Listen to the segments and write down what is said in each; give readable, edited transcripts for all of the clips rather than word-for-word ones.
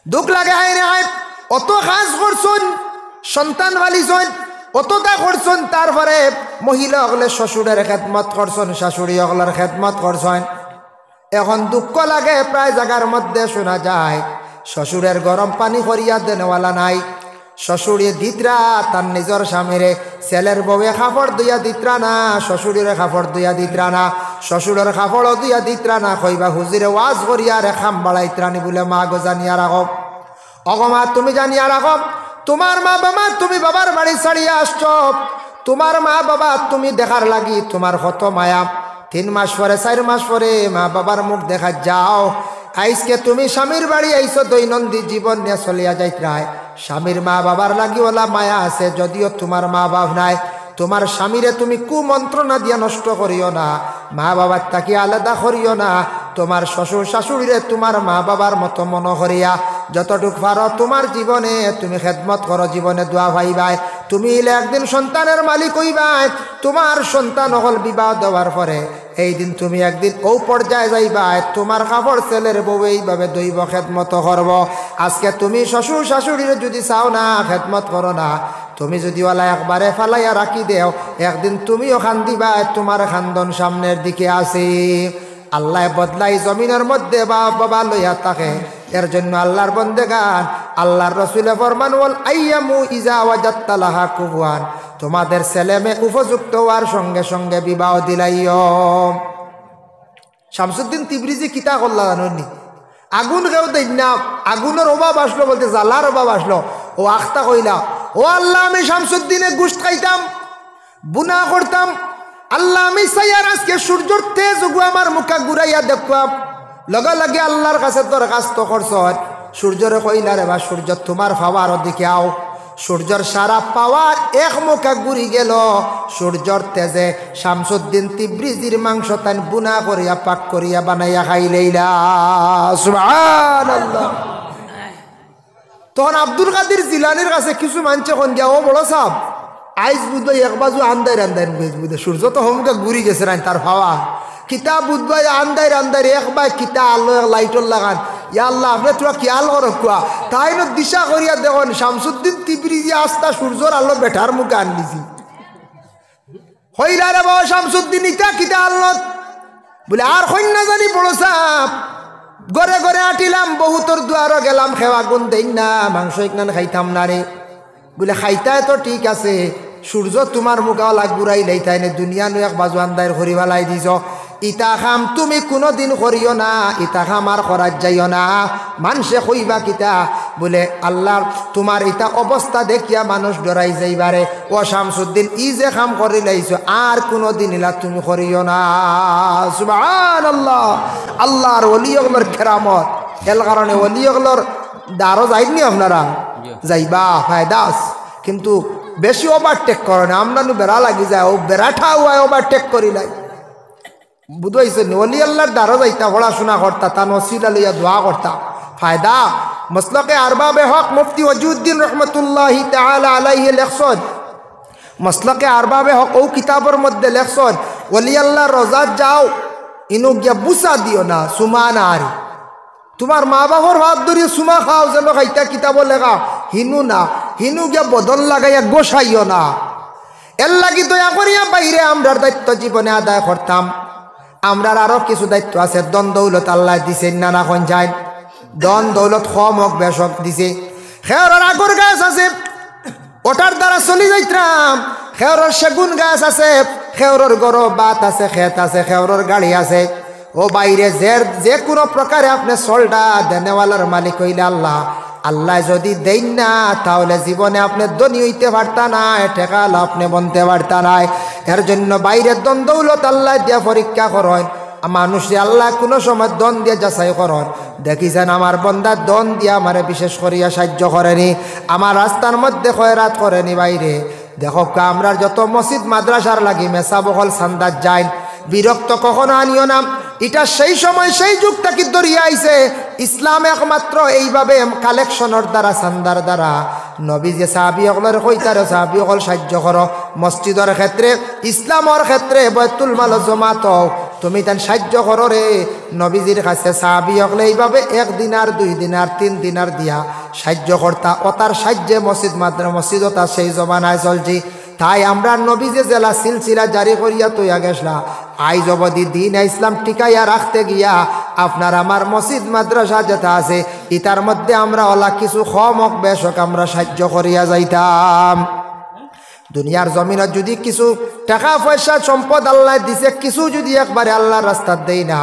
দুঃখ লাগে হায় রে হায় অত কাজ করছুন সন্তান পালিছুন অতটা করছুন তারপরে মহিলা হলে শ্বশুরের খেদমত করছুন শাশুড়ি হলের খেদমত করছেন এখন দুঃখ লাগে প্রায় জায়গার মধ্যে শোনা যায় শ্বশুরের গরম পানি করিয়া দেনওয়ালা নাই শ্বশুরে দিতরা তার নিজের স্বামীরে ছেলের বউয়ে কাপড় দিয়া দিতরা না শ্বশুরের কাপড় দিয়া দিতরা না শ্বশুরের কাপড়ও দিয়া দিতরা না কইবা হুজুরে ওয়াজ করিয়া রেখাম বাড়াইতরানি বলে মা গো জানিয়া রাখো অগমা তুমি জানিয়া রাখো তোমার মা বাবা তুমি বাবার বাড়ি ছাড়িয়া আসছ তোমার মা বাবা তুমি দেখার লাগি তোমার কত মায়া 3 মাস পরে 4 মাস পরে মা বাবার মুখ দেখা যাও আজকে তুমি স্বামীর বাড়ি আইছো দৈনন্দিন জীবন নিয়ে চলিয়া যাইতরায় স্বামীর মা বাবার লাগি ওলা মায়া আছে যদিও তোমার মা বাপ নাই তোমার স্বামীরে তুমি কুমন্ত্রণা দিয়া নষ্ট করিও না মা বাবার তাকে আলাদা করিও না তোমার শ্বশুর শাশুড়িরে তোমার মা বাবার মতো মনে করিয়া যতটুক পারো তোমার জীবনে তুমি খেদমত করো জীবনে দোয়া ভাইবাই তুমি একদিন সন্তানের মালিক হইবাই তোমার সন্তান হল বিবাহ দেওয়ার পরে এই দিন তুমি একদিন ও পর্যায়ে যাইবাই তোমার কাপড় ছেলের বউ এইভাবে দইব খেদমত করব আজকে তুমি শ্বশুর শাশুড়িরে যদি চাও না খেদমত করো না তুমি যদি ওলা একবারে ফালাইয়া রাখি দেও একদিন তুমিও খান্দিবা তোমার খান্দন সামনের দিকে আসে আল্লাহ বদলাই জমিনের মধ্যে বাবা লইয়া থাকে এর জন্য আল্লাহর বন্দেগান আল্লাহর রসুলে ফরমান ওয়াল আইয়ামু ইজা ওয়াজাত্তা লাহা কুফওয়ান তোমাদের ছেলে মেয়ে উপযুক্ত হওয়ার সঙ্গে সঙ্গে বিবাহ দিলাইও শামসুদ্দিন তিবরিজি কিতা করলা জানি আগুন কেউ দেন না আগুনের অভাব আসলো বলতে জ্বালার অভাব আসলো ও আখতা কইলা ও আল্লাহ আমি শামসুদ্দিনে গোশত খাইতাম বুনা করতাম আল্লাহ আমি সাইয়ার আজকে সূর্যর তেজ উগু আমার মুখা ঘুরাইয়া দেখবাম লগে লগে আল্লাহর কাছে দরখাস্ত করছ সূর্যরে কইলা রে বা সূর্য তোমার পাওয়ার দিকে আও সূর্যর সারা পাওয়ার এক মুখা ঘুরি গেল সূর্যর তেজে শামসুদ্দিন তিবরিজির মাংস তান বুনা করিয়া পাক করিয়া বানাইয়া খাইলেইলা সুবহানাল্লাহ তখন আব্দুল কাদের জিলানির কাছে কিছু মানছে কোন গিয়া ও বড় সাহেব আইজ বুধবাই এক বাজু আন্দার আন্দার বুঝে সূর্য তো হমকে ঘুরি গেছে না তার পাওয়া কিতা বুধবাই আন্দার আন্দার একবার কিতা আলো লাইটর লাগান ইয়া আল্লাহ আপনি তোরা খেয়াল করো কুয়া তাই না দিশা করিয়া দেখুন শামসুদ্দিন তিবরিজি আস্তা সূর্যর আলো বেঠার মুখে আনলিছি হইলা রে বাবা শামসুদ্দিন ইটা কিতা আলো বলে আর কইন না জানি বড় সাপ ঘরে ঘরে আটিলাম বহুতর দুয়ারও গেলাম খেওয়া গুণ দেন না মাংস একনান খাইতাম না রে বলে খাইতায় তো ঠিক আছে সূর্য তোমার মুখাওয়ালা ঘুরাই লাইতাই নে দুনিয়া নু এক বাজু আন্দার ঘুরি ভালাই দিছ ইতা খাম তুমি কোনোদিন করিও না ইতা খাম আর করার যাইও না মানুষে কইবা কিতা বলে আল্লাহ তোমার ইতা অবস্থা দেখিয়া মানুষ ডরাই যাইবারে ও শামসুদ্দিন ই যে খাম করি লাইছো আর কোনোদিন ইলা তুমি করিও না সুবহানাল্লাহ আল্লাহর ওলিয়গুলোর কেরামত এর কারণে ওলিয়গুলোর দ্বারও যাইনি আপনারা যাইবা ফায়দাস কিন্তু বেশি ওভারটেক করে না আমরা বেড়া লাগি যায় ও বেড়াঠা হয় ওভারটেক করি নাই বুঝাইছে ওলি আল্লাহর দ্বারা যাইতা পড়াশোনা করতা তা নসিলা লইয়া দোয়া করতা ফায়দা মসলকে আরবাবে হক মুফতি ওয়াজুদ্দিন রহমতুল্লাহি তাআলা আলাইহি লেখছেন মসলকে আরবাবে হক ও কিতাবের মধ্যে লেখছেন ওলি আল্লাহর রোজাত যাও ইনু গিয়া বুসা দিও না সুমা না আরি তোমার মা বাবার হাত ধরিয়ে সুমা খাও যেন খাইতা কিতাব লেখা হিনু না হিনু গিয়া বদল লাগাইয়া গোসাইও না এর লাগি দয়া করিয়া বাইরে আমরার দায়িত্ব জীবনে আদায় করতাম আমরার আরো কিছু দায়িত্ব আছে দন দৌলত আল্লাহ দিছে না না কোন যায় দন দৌলত কম হোক বেশ হোক দিছে খেয়ার আগর গাছ আছে ওটার দ্বারা চলি যাইতাম খেয়ার সেগুন গাছ আছে খেয়ার গরো বাত আছে খেত আছে খেয়ার গাড়ি আছে ও বাইরে যে কোনো প্রকারে আপনি চলটা দেনেওয়ালার মালিক হইলে আল্লাহ আল্লাহ যদি দেন না তাহলে জীবনে আপনি ধনী হইতে পারতা না ঠেকাল আপনি বনতে পারতা না এর জন্য বাইরের দন দৌলত আল্লাহ দিয়া পরীক্ষা করেন মানুষে আল্লাহ কোনো সময় দন দিয়ে যাচাই করেন দেখিছেন আমার বন্দা দন দিয়া আমারে বিশেষ করিয়া সাহায্য করেনি আমার রাস্তার মধ্যে খয়রাত করেনি বাইরে দেখো আমরা যত মসজিদ মাদ্রাসার লাগি মেসা বহল সান্দার যাই বিরক্ত কখনো আনিও না এটা সেই সময় সেই যুগটা কি দরিয়া আইছে ইসলাম একমাত্র এইভাবে কালেকশনের দ্বারা সান্দার দ্বারা নবী যে সাহাবী হলের কইতারে সাহাবী হল সাহায্য করো মসজিদের ক্ষেত্রে ইসলামের ক্ষেত্রে বাইতুল মাল জমাত তুমি তান সাহায্য করো রে। নবীজির কাছে সাহাবী হকলে এইভাবে 1 দিনার 2 দিনার 3 দিনার দিয়া সাহায্য করতা। ওতার সাহায্যে মসজিদ ওতা সেই জমানায় চলছি। তাই আমরা নবীজি জেলা সিলসিলা জারি করিয়া তৈয়া গেছলা। আইজ অবধি দিন ইসলাম টিকাইয়া রাখতে গিয়া আপনার আমার মসজিদ মাদ্রাসা যেটা আছে ইতার মধ্যে আমরা ওলা কিছু কম হোক বেশ হোক আমরা সাহায্য করিয়া যাইতাম। দুনিয়ার জমিনত যদি কিছু টাকা পয়সা সম্পদ আল্লাহ দিছে, কিছু যদি একবারে আল্লাহর রাস্তাত দেই না,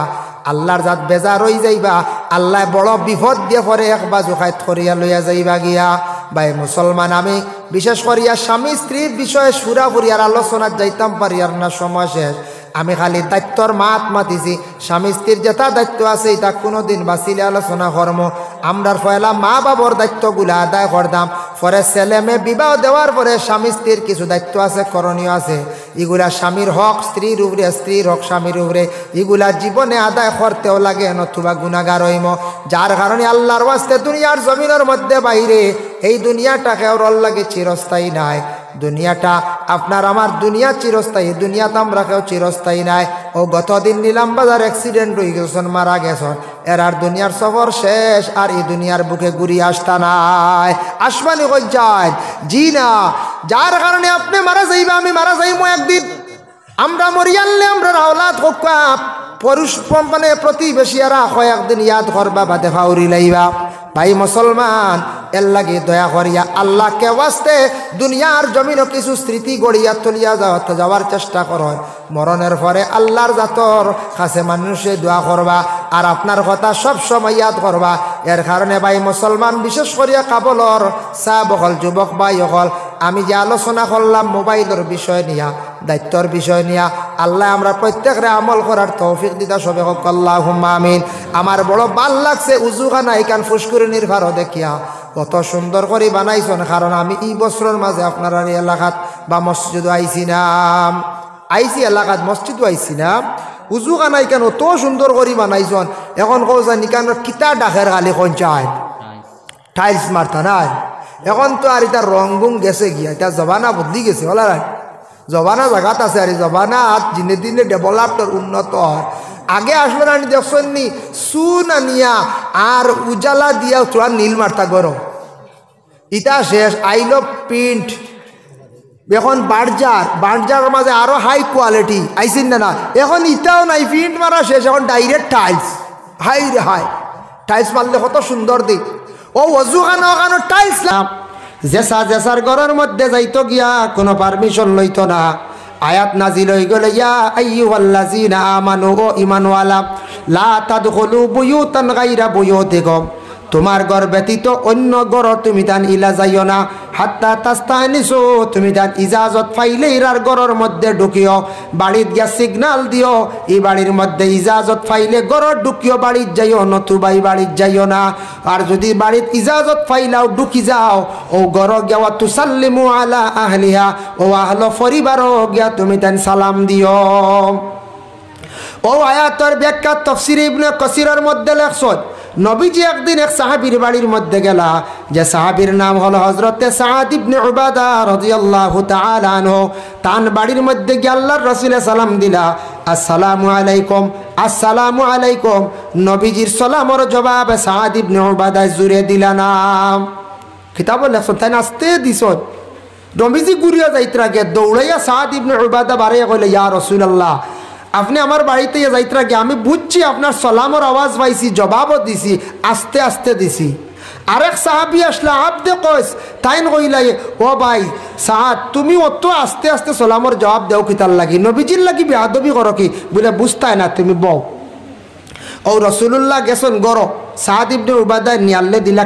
আল্লাহর জাত বেজার হয়ে যাইবা। আল্লাহ বড় বিপদ দিয়ে পরে একবার জোখায়ত করিয়া লইয়া যাইবা গিয়া। ভাই মুসলমান, আমি বিশেষ করিয়া স্বামী স্ত্রীর বিষয়ে সুরাফুরি আর আলোচনার যাইতাম পারি আর না, সময় শেষ। আমি খালি দায়িত্বর মাতিছি। স্বামী স্ত্রীর যেটা দায়িত্ব আছে এটা কোনোদিন বাঁচিলে আলোচনা করম। আমরার পয়লা মা বাবার দায়িত্বগুলো আদায় করতাম, পরে ছেলে মেয়ে বিবাহ দেওয়ার পরে স্বামী স্ত্রীর কিছু দায়িত্ব আছে, করণীয় আছে। এগুলা স্বামীর হক স্ত্রীর উপরে, স্ত্রীর হক স্বামীর উপরে, এগুলা জীবনে আদায় করতেও লাগে, নতুবা গুনাহগার হইম। যার কারণে আল্লাহর ওয়াস্তে দুনিয়ার জমিনের মধ্যে বাইরে এই দুনিয়াটাকে ওর লাগে চিরস্থায়ী নাই। দুনিয়াটা আপনার আমার দুনিয়া চিরস্থায়ী, দুনিয়াতে আমরা কেউ চিরস্থায়ী নাই। ও গতদিন নিলাম বাজার অ্যাক্সিডেন্ট হয়ে গেছেন, মারা গেছেন, এর আর দুনিয়ার সফর শেষ, আর এই দুনিয়ার বুকে ঘুরিয়ে আসতা নাই। আসমানি কই যায় জি না। যার কারণে আপনি মারা যাইবা, আমি মারা যাইমো একদিন। আমরা মরিয়ালে আমরা আওলাদ হোক পুরুষ মানে প্রতিবেশীরা কয়েকদিন ইয়াদ করবা বা দেখা উড়ি লাইবা। ভাই মুসলমান, এর লাগে দয়া করিয়া আল্লাহকে ওয়াস্তে দুনিয়ার জমিনও কিছু স্মৃতি গড়িয়া তুলিয়া যাওয়ার চেষ্টা করো। মরণের পরে আল্লাহর জাতর কাছে মানুষে দোয়া করবা আর আপনার কথা সব সময় ইয়াদ করবা। এর কারণে ভাই মুসলমান, বিশেষ করিয়া কাবলর চা বকল যুবক ভাই হল, আমি যে আলোচনা করলাম মোবাইলের বিষয় নিয়া, দায়িত্বর বিষয় নিয়া, আল্লাহ আমরা প্রত্যেকরে আমল করার তৌফিক দিতা সবে হোক আল্লাহুম্মা আমিন। আমার বড় ভাল লাগছে উজুখানা এখান ফুসকুরিনির ভারো দেখিয়া কত সুন্দর করে বানাইছেন। কারণ আমি এই বছরের মাঝে আপনার এলাকাত বা মসজিদও আইসি এলাকাত মসজিদও আইসি না, উজুখানা এখান অত সুন্দর করে বানাইছেন। এখন কৌ জানি কেন কিতা ডাকের গালি কোন চায় টাইলস মারতা নাই। এখন তো আর এটা রংগুং গেছে গিয়া, এটা জবানা বদলি গেছে বলা রায়। জবানা জায়গাত আছে আর জবানা দিনে দিনে ডেভেলপড উন্নত। আগে আসলে আমি দেখছেন নি চুন আনিয়া আর উজালা দিয়া তোরা নীল মারতা গরম, ইটা শেষ। আইল প্রিন্ট এখন বার্জার মাঝে আরো হাই কোয়ালিটি আইসিন না। এখন ইটাও নাই, প্রিন্ট মারা শেষ, এখন ডাইরেক্ট টাইলস। হাই রে হাই, টাইলস মারলে কত সুন্দর দিক। ও অজুখানো ওখানো টাইলস জেসার ঘরের মধ্যে যাইতো গিয়া কোনো পারমিশন লইতো না। আয়াত নাজিল হয়ে গেল, ইয়া আইয়ুহাল্লাযীনা আমানু, ও ঈমানওয়ালা, লা তাদখুলু বুয়ুতান গায়রা বুয়ুতিকুম, তোমার ঘর ব্যতীত অন্য ঘর তুমি তান ইলা যাইও না। হাত্তা তাস্তানিসু, তুমি তান ইজাজত পাইলে ইরার ঘরের মধ্যে ঢুকিও। বাড়িত গিয়া সিগনাল দিও, এই বাড়ির মধ্যে ইজাজত পাইলে ঘর ঢুকিও, বাড়িত যাইও, নতুবা এই বাড়িত যাইও না। আর যদি বাড়িত ইজাজত পাইলাও ঢুকি যাও, ও ঘর গিয়া তুসাল্লিমু আলা আহলিহা, ও আহল পরিবারও গিয়া তুমি তান সালাম দিও। ও আয়াতের ব্যাখ্যা তাফসীর ইবনে কাসিরের মধ্যে লেখছেন, নবীজি একদিন এক সাহাবীর বাড়ির মধ্যে গেলা, যে সাহাবীর নাম হলো হযরতে সাদ ইবনে উবাদা রাদিয়াল্লাহু তাআলা আনহু। তান বাড়ির মধ্যে গিয়ে আল্লাহর রাসূলে সালাম দিলা, আসসালামু আলাইকুম, আসসালামু আলাইকুম। নবীজির সালামের জবাব সাদ ইবনে উবাদা জুড়ে দিলা না। কিতাব লেখছেন তাই আস্তে দিছন। নবীজি ঘুরিয়া যাইতরা গে দৌড়াইয়া সাদ ইবনে উবাদা বাড়িয়ে কইলে, ইয়া রাসূলুল্লাহ, আপনি আমার বাড়িতে যাইতরা গে, আমি বুঝছি আপনার সালামের আওয়াজ পাইছি, জবাবও দিছি, আস্তে আস্তে দিছি। আরেক সাহাবী আসলা, আবদে কইস, তাইন কইলাই, ও ভাই সাদ, তুমি অত আস্তে আস্তে সালামের জবাব দেও কিতার লাগি, নবীজির লাগি বেয়াদবি করো কি? বলে বুঝতাই না, তুমি বউ। ও রাসূলুল্লাহ গেছেন গর, সাদ ইবনে উবাদা নিয়াল্লে দিলা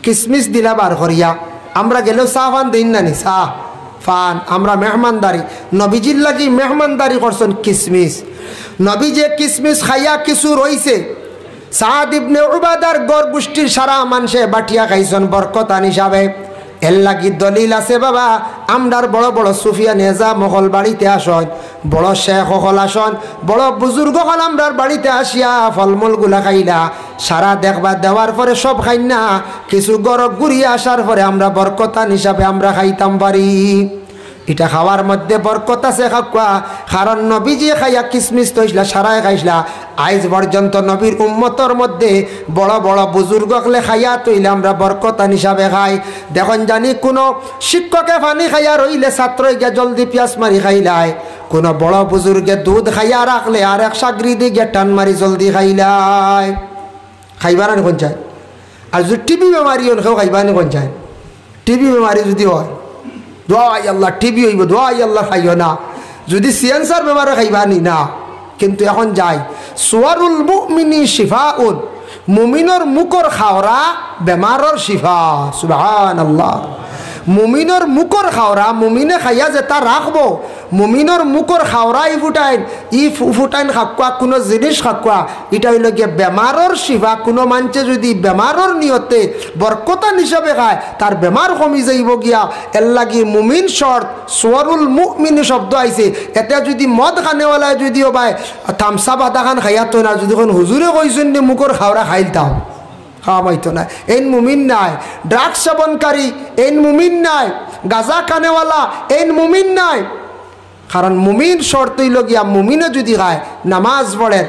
কিসমিস দিলা বার করিয়া। আমরা গেলেও চা ফান দিন নানি, চা ফান, আমরা মেহমানদারি, নবীজির লাগি মেহমানদারি করছেন কিসমিস। নবী যে কিসমিস খাইয়া কিছু রইছে, সাদ ইবনে উবাদার গর গোষ্ঠীর সারা মানুষে বাটিয়া খাইছেন বরকতান হিসাবে। এর লাগি দলিল আছে বাবা, আমরার বড় বড় সুফিয়া নেজা মহল বাড়িতে আসন, বড় শেখ হল আসন, বড় বুজুর্গ হল আমরার বাড়িতে আসিয়া ফলমূল গুলা খাইলা, সারা দেখবা দেওয়ার পরে সব খাই না, কিছু গরব ঘুরিয়ে আসার পরে আমরা বরকতান হিসাবে আমরা খাইতাম পারি। এটা খাওয়ার মধ্যে বরকত আছে খাওয়া, কারণ নবীজি খাইয়া কিসমিস তৈসলা সারায় খাইসলা। আজ পর্যন্ত নবীর উম্মতর মধ্যে বড় বড় বুজুর্গ হলে খাইয়া তৈলে আমরা বরকতান হিসাবে খাই। দেখুন জানি কোনো শিক্ষকে পানি খাইয়া রইলে ছাত্রই গিয়ে জলদি পিয়াস মারি খাইলায়, কোনো বড় বুজুর্গে দুধ খাইয়া রাখলে আর এক সাগরিদি গিয়ে টান মারি জলদি খাইলায়। খাইবার আনি কোন চায়? আর যদি টিবি বেমারি হন কেউ খাইবা আনি কোন চায়? টিবি বেমারি যদি হয় দোয়া আল্লাহ টিবি হইব, দোয়া আল্লাহ খাইও না। যদি ক্যান্সার বেমারে খাইবা নি না। কিন্তু এখন যাই সুয়ারুল মুমিনি শিফাউন, মুমিনর মুখর খাওরা বেমারর শিফা। সুবহানাল্লাহ। মুমিনর মুখর খাওরা মুমিনে খাইয়া যে তা রাখবো, মুমিনর মুখর খাওরা ই ফুটাইন খাকুয়া কোনো জিনিস খাকুয়া, এটা হইল গিয়ে বেমারর শিফা। কোনো মানুষে যদি বেমারর নিয়তে বরকতান হিসাবে খায় তার বেমার কমি যাইব গিয়া। এর লাগি মুমিন শর্ত সুয়ারুল মুমিনি শব্দ আইছে। এতে যদি মদ খানেওয়ালায় যদিও ভাই থামসা বাদা খান খাইয়া তো না, যদি কোন হুজুরে কইছেন মুখর খাওরা খাইলতাম খাওয়াইতো না, এই মুমিন নাই। ড্রাগস সেবনকারী এই মুমিন নাই, গাঁজা কানেওয়ালা এই মুমিন নাই। কারণ মুমিন শর্তই লগিয়া মুমিনে যদি খায় নামাজ পড়েন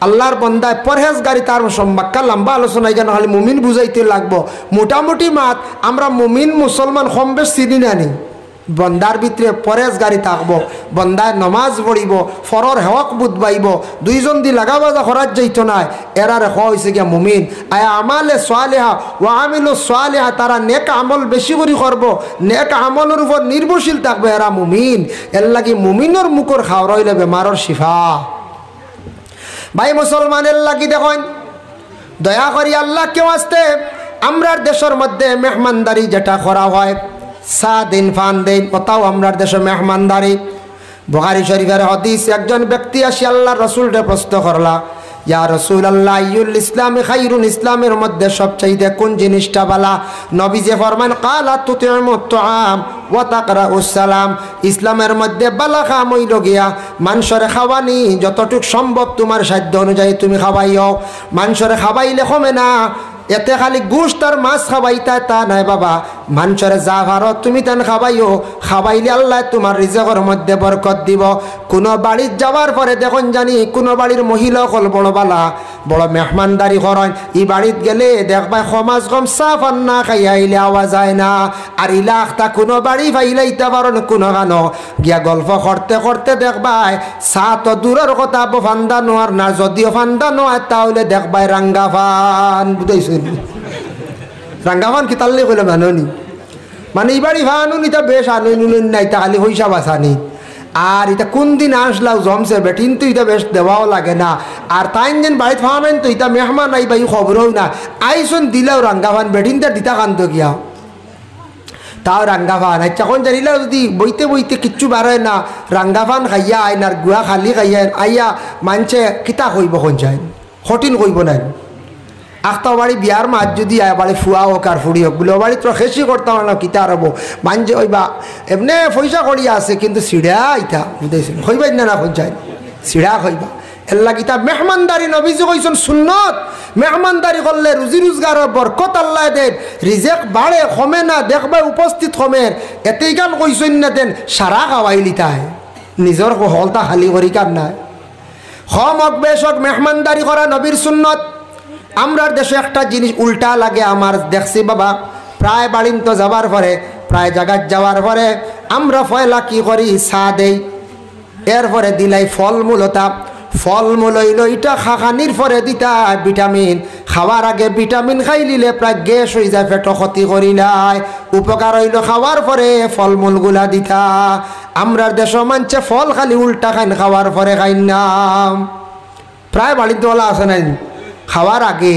আল্লাহর বন্দায় পরহেজগারি, তার সম্বাক্কা লম্বা আলোচনা কেন খালি মুমিন বুঝাইতে লাগবো। মোটামুটি মাত আমরা মুমিন মুসলমান কম বেশ চিনি নানি। বন্দার ভিতরে পরেজগারি থাকবো, বন্দায় নমাজ পড়িব, ফরর হক বুধবাইব, দুইজন দি লাগা বাজা খরাজ যাইতো না। এরা রেখা হয়েছে গিয়া মুমিন। আয়া আমালে সোয়ালেহা ও আমিল সোয়ালেহা, তারা নেক আমল বেশি করে করব, নেক আমলের উপর নির্ভরশীল থাকবে, এরা মুমিন। এর লাগি মুমিনের মুখর খাওয়া রইলে বেমারর শিফা। ভাই মুসলমানের লাগি দেখেন দয়া করি আল্লাহ কেউ আসতে আমরার দেশের মধ্যে মেহমানদারি যেটা করা হয়, সা দিন ফান দিন, কোথাও আমরার দেশে মেহমানদারি। বুখারী শরীফের হাদিস, একজন ব্যক্তি আসি আল্লাহর রাসূলকে প্রশ্ন করলা, ইয়া রাসূলুল্লাহ আইয়ুল ইসলামি খায়রুন, ইসলামের মধ্যে সবচেয়ে কোন জিনিসটা ভালো? নবীজি ফরমান ক্বালা তুতিমুত তুআম ওয়া তাকরাউস সালাম, ইসলামের মধ্যে ভালো কাম হইল গিয়া মানুষরে খাওয়ানি, যতটুক সম্ভব তোমার সাধ্য অনুযায়ী তুমি খাওয়াইও। মানুষরে খাওয়াইলে কমে না, এতে খালি গোশত আর মাছ খাওয়াইতা তা নাই বাবা। মানুষরে যা ভারো তুমি তেন খাওয়াইও, খাওয়াইলে আল্লাহ তোমার রিজকের মধ্যে বরকত দিব। কোনো বাড়ির যাওয়ার পরে দেখুন জানি কোনো বাড়ির মহিলা হল বড় বালা বড় মেহমানদারি করেন, ই বাড়িত গেলে দেখবা সমাজ কম সাফ না খাইয়া আইলে আওয়া যায় না। আর ইলাখটা কোনো বাড়ি ফাইলাইতে পারেন কোনো গানো গিয়া গল্প করতে করতে দেখবাই চা তো দূরের কথা ফান্দা নোয়ার না, যদিও ফান্দা নোয়ার তাহলে দেখবাই রাঙ্গা ফান। বুঝাইছেন রাঙ্গাফান কি তাল্লে কইলে মাননি, মানে এই বাড়ি ভানুন ইটা বেশ আনুন নাই, তা খালি হইসা বাসানি। আর এটা কোন দিন আসলাও জমছে বেটিন তো এটা বেশ দেওয়াও লাগে না। আর তাই যেন বাড়িতে ফামেন তো এটা মেহমান আই বাই খবরও না, আইসন দিলেও রাঙ্গাফান বেটিন তার দিতা কান্ত গিয়া তাও রাঙ্গাফান। আচ্ছা কোন জানিলা যদি বইতে বইতে কিচ্ছু বাড়ায় না, রাঙ্গাফান খাইয়া আইন আর গুয়া খালি খাইয়া আইয়া মানছে কিতা কইব কোন যায় কঠিন কইব নাই। আখতা বাড়ি বিয়ার মাছ যদি আয় বাড়ি ফুয়া হোক আর ফুড়ি হোক বলে বাড়ি তো খেসি করতাম না কিতা রব মানছে ওইবা এমনি পয়সা করিয়া আছে কিন্তু সিড়া ইতা বুঝাইছেন হইবাই না না পঞ্চায়েত সিড়া হইবা। এর লাগিতা মেহমানদারি নবীজি কইছেন সুন্নত, মেহমানদারি করলে রুজি রোজগারের বরকত আল্লাহ দেন, রিজেক বাড়ে কমে না, দেখবে উপস্থিত কমের। এতেই গান কইছেন না দেন সারা খাওয়াইলি তাই নিজের হলতা খালি করি কাম নাই। হম হক বেশ হক মেহমানদারি করা নবীর সুন্নত। আমরার দেশে একটা জিনিস উল্টা লাগে আমার দেখছি বাবা, প্রায় বাড়িন তো যাবার পরে প্রায় জায়গায় যাওয়ার পরে আমরা পয়লা কি করি চা দেই, এরপরে দিলাই ফলমূলতা, ফলমূল হইল এটা খাখানির পরে দিতা ভিটামিন, খাওয়ার আগে ভিটামিন খাই নিলে প্রায় গ্যাস হয়ে যায়, পেট ক্ষতি করিলাই। উপকার হইল খাওয়ার পরে ফলমূলগুলা দিতা। আমরার দেশ মানছে ফল খালি উল্টা খাইন, খাওয়ার পরে খাইন না। প্রায় বাড়িতে ওলা আছে নাই খাওয়ার আগে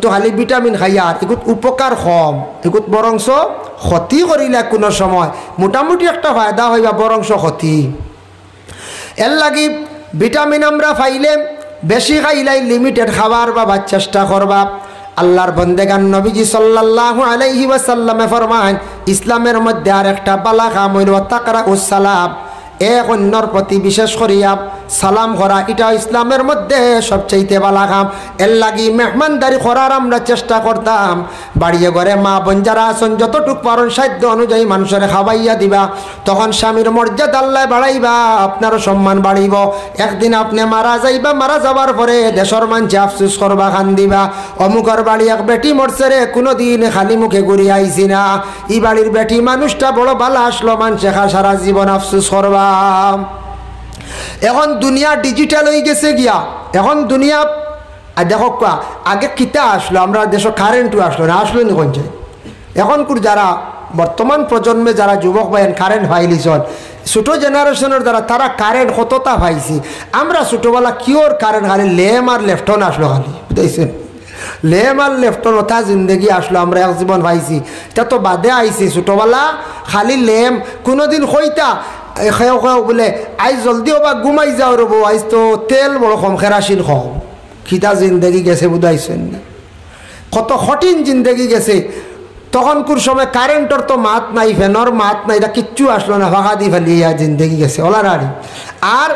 তো খালি ভিটামিন খাইয়ার, এগুত উপকার কম, এগুত বরংশ ক্ষতি করিলে কোনো সময় মোটামুটি একটা ফায়দা হইবা বরংশ ক্ষতি। এর লাগি ভিটামিন আমরা পাইলে বেশি খাইলাই লিমিটেড খাবার বা চেষ্টা করবা। আল্লাহর বন্দেগান নবীজি সাল্লাল্লাহু আলাইহি ওয়াসাল্লামে ফরমান ইসলামের মধ্যে আর একটা বালা কাম হইল তাকরাউস সালাম, এক অন্যর প্রতি বিশেষ করিয়া সালাম করা, এটা ইসলামের মধ্যে সবচাইতে ভালো কাম। এর লাগি মেহমানদারি করার আমরা চেষ্টা করতাম। বাড়িয়ে ঘরে মা বোন যারা আছেন যতটুক পারেন সাধ্য অনুযায়ী মানুষের খাওয়াইয়া দিবা, তখন স্বামীর মর্যাদা আল্লাহ বাড়াইবা, আপনার সম্মান বাড়িব। একদিন আপনি মারা যাইবা, মারা যাবার পরে দেশের মানুষে আফসুস করবা, খান দিবা, অমুকর বাড়ি এক বেটি মরছে রে, কোনোদিন খালি মুখে ঘুরে আইছি না, ই বাড়ির বেটি মানুষটা বড় ভালো আসলো, মানুষে সারা জীবন আফসুস করবা। এখন দুনিয়া ডিজিটাল হয়ে গেছে গিয়া, এখন দুনিয়া দেখো আগে কিতা আসলো, আমরা দেশ কারেন্টও আসলো না, আসলো নি কোন যায়। এখন যারা বর্তমান প্রজন্মে যারা যুবক ভাইয়েন কারেন্ট পাইলিছন, ছোটো জেনারেশনের দ্বারা তারা কারেন্ট কতটা পাইছি। আমরা ছোটোবেলা কিওর কারেন্ট খালি লেম আর লেফটন আসলো, খালি বুঝতেছেন, লেম আর লেফটন ওটা জিন্দগি আসলো, আমরা এক জীবন পাইছি। এটা তো বাদে আইছি, ছোটোবেলা খালি লেম, কোনোদিন কইতা খেয়েও খেয়েও বলে আইজ জলদিও বা ঘুমাই যাও রব, আইজ তো তেল বড় কম, কেরাসিন কম। খিতা জিন্দগি গেছে বুঝাইছেন, কত কঠিন জিন্দগি গেছে। তখনকার সময় কারেন্টর তো মাত নাই, ফ্যানর মাত নাই, এটা কিচ্ছু আসলো না, ফাঁকা দি ফেলিয়া জিন্দগি গেছে ওলারারি। আর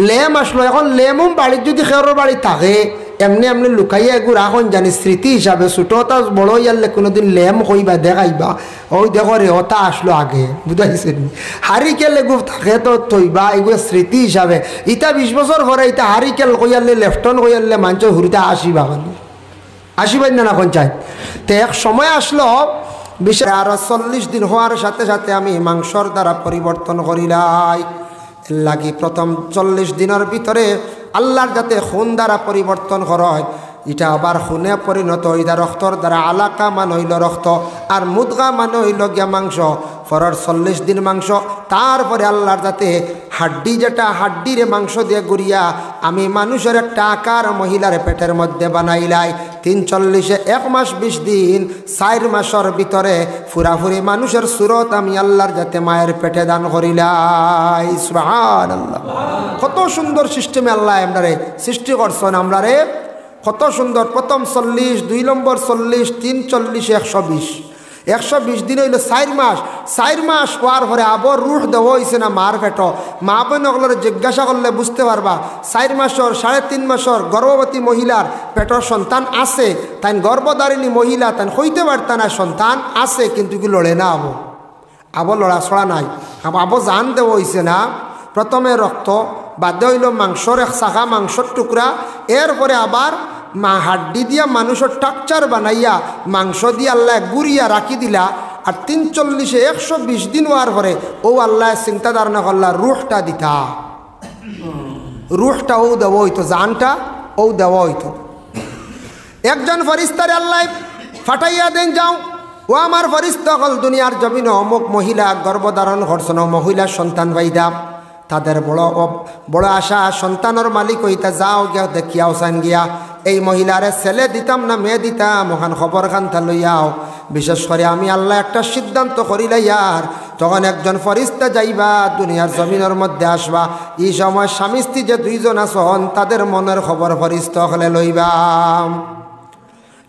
লেম আসলো, এখন লেমও বাড়ির যদি খেয়ার বাড়ি থাকে এমনি এমনি লুকাইয়া এগুলো এখন জানি স্মৃতি হিসাবে, ছোটোটা বড় ইয়ারলে কোনোদিন লেম কইবা দেখাইবা, ওই দেখো রে ওটা আসলো আগে, বুঝাইছেন। হারিকেল এগুলো থাকে তো থইবা, এগুলো স্মৃতি হিসাবে। ইটা 20 বছর পরে ইটা হারিকেল কইয়ারলে লেফটন কইয়ারলে মানুষ হুরিতে আসিবা, খালি আসিবেন না এখন চাই। তো এক সময় আসলো, বিশেষ আরো 40 দিন হওয়ার সাথে সাথে আমি মাংসর দ্বারা পরিবর্তন করিলাই। লাগি প্রথম 40 দিনের ভিতরে আল্লাহর যাতে খুন দ্বারা পরিবর্তন হয়, এটা আবার খুনে পরিণত হইয়া রক্তর দ্বারা আলাকা মান হইল রক্ত, আর মুদগা মানে হইল গিয়া মাংস। ফরার 40 দিন মাংস, তারপরে আল্লাহর যাতে হাড্ডি, যেটা হাড্ডিরে মাংস দিয়ে গুড়িয়া আমি মানুষের একটা আকার মহিলার পেটের মধ্যে বানাইলাই। 340 1 মাস 20 দিন 4 মাসের ভিতরে ফুরাফুরি মানুষের সুরত আমি আল্লাহর যাতে মায়ের পেটে দান করিলাই। সুবহানাল্লাহ, কত সুন্দর সিস্টেমে আল্লাহ আমরারে সৃষ্টি করছেন, আমরারে কত সুন্দর। প্রথম 40, 2 নম্বর 40, 3 40 120, 120 দিন হইল 4 মাস। 4 মাস হওয়ার পরে আবার রুহ দেওয়া হয়েছে না মার পেট। মা বোনগুলোর জিজ্ঞাসা করলে বুঝতে পারবা, 4 মাসের 3.5 মাসের গর্ভবতী মহিলার পেটের সন্তান আছে, তাই গর্ভধারিণী মহিলা তাই হইতে পারত না সন্তান আছে, কিন্তু কি লড়ে না আবো লড়াছড়া নাই, আবো জান দেওয়া হয়েছে না। প্রথমে রক্ত, বাদে হইল মাংসর এক শাখা মাংসর টুকরা, এরপরে আবার হাড্ডি দিয়া মানুষের টাকচার বানাইয়া মাংস দিয়ে আল্লাহ গুড়িয়া রাখি দিলা। আর 340 120 দিন হওয়ার পরে ও আল্লাহ চিন্তা ধারণা করলা রুহটা দিতা, রুহটা ও দেওয়া হইতো, জানটা ও দেওয়া হইতো। একজন ফরিস্তারে আল্লাহ ফাটাইয়া দেন, যাও ও আমার ফরিস্তা হল দুনিয়ার জমিন অমুক মহিলা গর্ভধারণ করছেন, মহিলার সন্তান পাইদা, তাদের বড় আশা সন্তানের মালিক হইতা, যাও গিয়া দেখিয়াও চান গিয়া এই মহিলারে ছেলে দিতাম না মেয়ে দিতাম, ওখান খবর খান্তা লইয়াও। বিশেষ করে আমি আল্লাহ একটা সিদ্ধান্ত করিলাইয়ার, তখন একজন ফরিস্তা যাইবা দুনিয়ার জমিনের মধ্যে আসবা, এই সময় স্বামী স্ত্রী যে 2 জন আছেন তাদের মনের খবর ফরিস্তা হলে লইবা।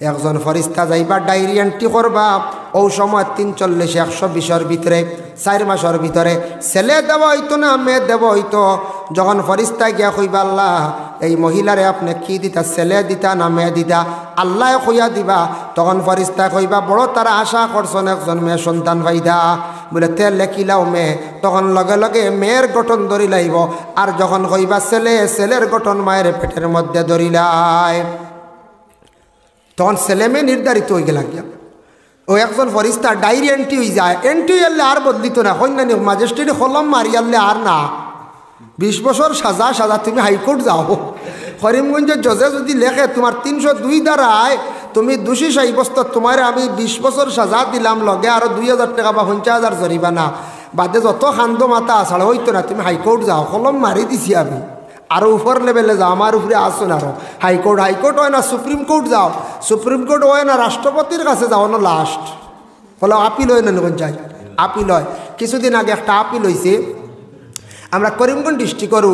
একজন ফরিস্তা যাইবা ডায়েরি এন্ট্রি করবা, ও সময় 340 120 ভিতরে 4 মাসের ভিতরে ছেলে দেওয়া হইতো না মেয়ে দেওয়া হইতো। যখন ফরিস্তা গিয়া কইবা আল্লাহ এই মহিলারে আপনি কি দিতা, ছেলে দিতা না মেয়ে দিতা, আল্লাহ কইয়া দিবা। তখন ফরিস্তা কইবা বড় তারা আশা করছেন একজন মেয়ে সন্তান পাইদা, বলে তে লেখিলাও মেয়ে, তখন লগে লগে মেয়ের গঠন ধরি লাইব। আর যখন কইবা ছেলে, ছেলের গঠন মায়ের পেটের মধ্যে ধরিলাই, তখন ছেলে মেয়ে নির্ধারিত হয়ে গেল গিয়া। ও একজন ফরিস্তা ডায়েরি এন্ট্রি হয়ে যায়, এন্ট্রি এলে আর বদলিত না, কন্যানি ম্যাজিস্ট্রেটে কলম মারি আনলে আর না 20 বছর সাজা তুমি হাইকোর্ট যাও। করিমগঞ্জের জজে যদি লেখে তোমার 302 দ্বারায় তুমি দোষী সাব্যস্ত, তোমার আমি 20 বছর সাজা দিলাম, লগে আরো 2000 টাকা বা 50,000 জরিমানা, বাদে যত খান্দ মাথা আসাড় হইতো না, তুমি হাইকোর্ট যাও, কলম মারি দিছি আমি। আরও উপর লেভেলে যাও, আমার উপরে আসুন আরো হাইকোর্ট হয় না সুপ্রিম কোর্ট যাও, সুপ্রিম কোর্ট হয় না রাষ্ট্রপতির কাছে যাও না লাস্ট, বলো আপিল হয় না যাই আপিল হয়। কিছুদিন আগে একটা আপিল হয়েছে, আমরা করিমগঞ্জ ডিস্ট্রিক্টর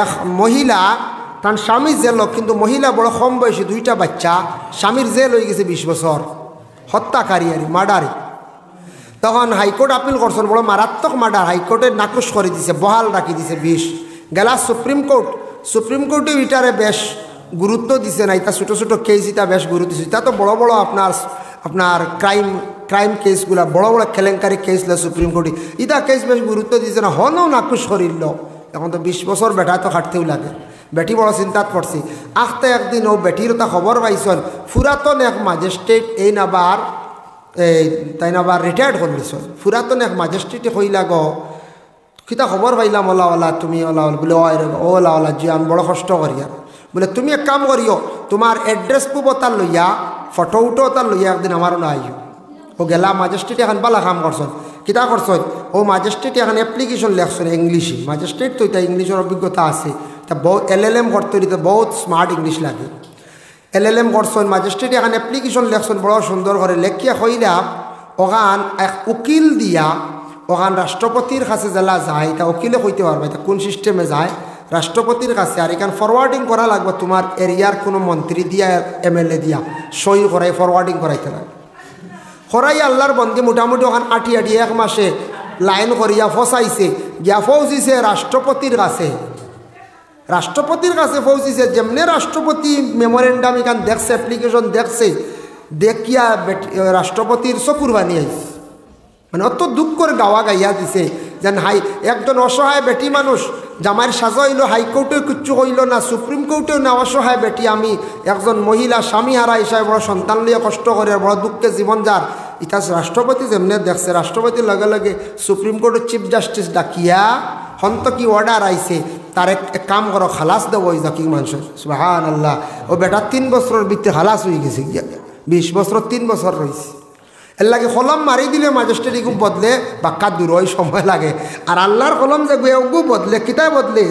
এক মহিলা, তার স্বামী জেল, কিন্তু মহিলা বড় কম বয়সী, 2টা বাচ্চা, স্বামীর জেল হয়ে গেছে 20 বছর, হত্যাকারী আর মার্ডারে। তখন হাইকোর্ট আপিল করছেন, বড় মারাত্মক মার্ডার, হাইকোর্টের নাকচ করে দিছে, বহাল রাখি দিছে 20। গেলা সুপ্রিম কোর্ট, সুপ্রিম কোর্টে এটারে বেশ গুরুত্ব দিছে না, এটা ছোটো ছোটো কেস এটা বেশ গুরুত্ব দিচ্ছে। এটা তো বড় বড় আপনার ক্রাইম কেসগুলা বড় বড় কেলেঙ্কারি কেসগুলো সুপ্রিম কোর্টে এটা কেস বেশ গুরুত্ব দিছে না। হনও নাকু শরীর এখন তো 20 বছর বেটা তো খাটতেও লাগে। বেটি বড় চিন্তাত পড়ছি। আখতে একদিন ও বেটির তা খবর পাইছেন পুরাতন এক ম্যাজিস্ট্রেট এই নাবার তাই নাবার রিটায়ার্ড করলিছন। পুরাতন এক ম্যাজিস্ট্রেটে কইলা গো কিতা খবর পাইলাম ওলা ওলা তুমি ওলা বলে ওলা ওলা জি আমি বড় কষ্ট করিয়া বলে তুমি এক কাম করিও তোমার এড্রেস পুব তার লইয়া ফটো উঠো তার লইয়া একদিন আমারও না আইও। ও গেলা ম্যাজিস্ট্রেট এখন বালা কাম করছেন। কিতা করছেন ও ম্যাজিস্ট্রেট এখন অ্যাপ্লিকেশন লেখছেন ইংলিশে। ম্যাজিস্ট্রেট তো এটা ইংলিশের অভিজ্ঞতা আছে, তা বহু LLM করতে দিতে বহুত স্মার্ট ইংলিশ লাগে। LLM করছেন ম্যাজিস্ট্রেট এখন অ্যাপ্লিকেশন লেখছেন বড় সুন্দর করে লেখিয়া হইলা ওখান এক উকিল দিয়া ওখান রাষ্ট্রপতির কাছে জেলা যায় তা উকিলে কইতে পারবে এটা কোন সিস্টেমে যায় রাষ্ট্রপতির কাছে। আর এখান ফরওয়ার্ডিং করা লাগবে তোমার এরিয়ার কোনো মন্ত্রী দিয়া MLA দিয়া সই করাই ফরওয়ার্ডিং করাইতে লাগে। করাই আল্লাহর বন্দি মোটামুটি ওখান আটি 1 মাসে লাইন করিয়া ফসাইছে গিয়া ফৌজিছে রাষ্ট্রপতির কাছে। রাষ্ট্রপতির কাছে পৌঁছিছে যেমনি রাষ্ট্রপতি মেমোরেন্ডাম এখান দেখছে অ্যাপ্লিকেশন দেখছে দেখিয়া রাষ্ট্রপতির চকুর বানি আইছে। মানে অত দুঃখ করে গাওয়া গাইয়া দিছে যেন হাই একজন অসহায় বেটি মানুষ জামাইয়ের সাজা হইল হাইকোর্টে কিচ্ছু হইল না সুপ্রিম কোর্টেও না অসহায় বেটি আমি একজন মহিলা স্বামী হারা হিসাবে বড় সন্তান লিয়ে কষ্ট করে বড় দুঃখে জীবন যার এটা রাষ্ট্রপতি যেমনি দেখছে রাষ্ট্রপতির লগে লগে সুপ্রিম কোর্টের চিফ জাস্টিস ডাকিয়া হন্ত কি অর্ডার আইছে তার এক কাম করো খালাস দেবো ওই জাকি মানুষের সুবহানাল্লাহ। ও বেটা 3 বছরের ভিতরে খালাস হয়ে গেছে 20 বছর 3 বছর রয়েছে। এর লাগে কলম মারি দিলে ম্যাজিস্ট্রেট খুব বদলে বাক্কা দূর হয় সময় লাগে। আর আল্লাহর কলম যে গু বদলে কিতায় বদলে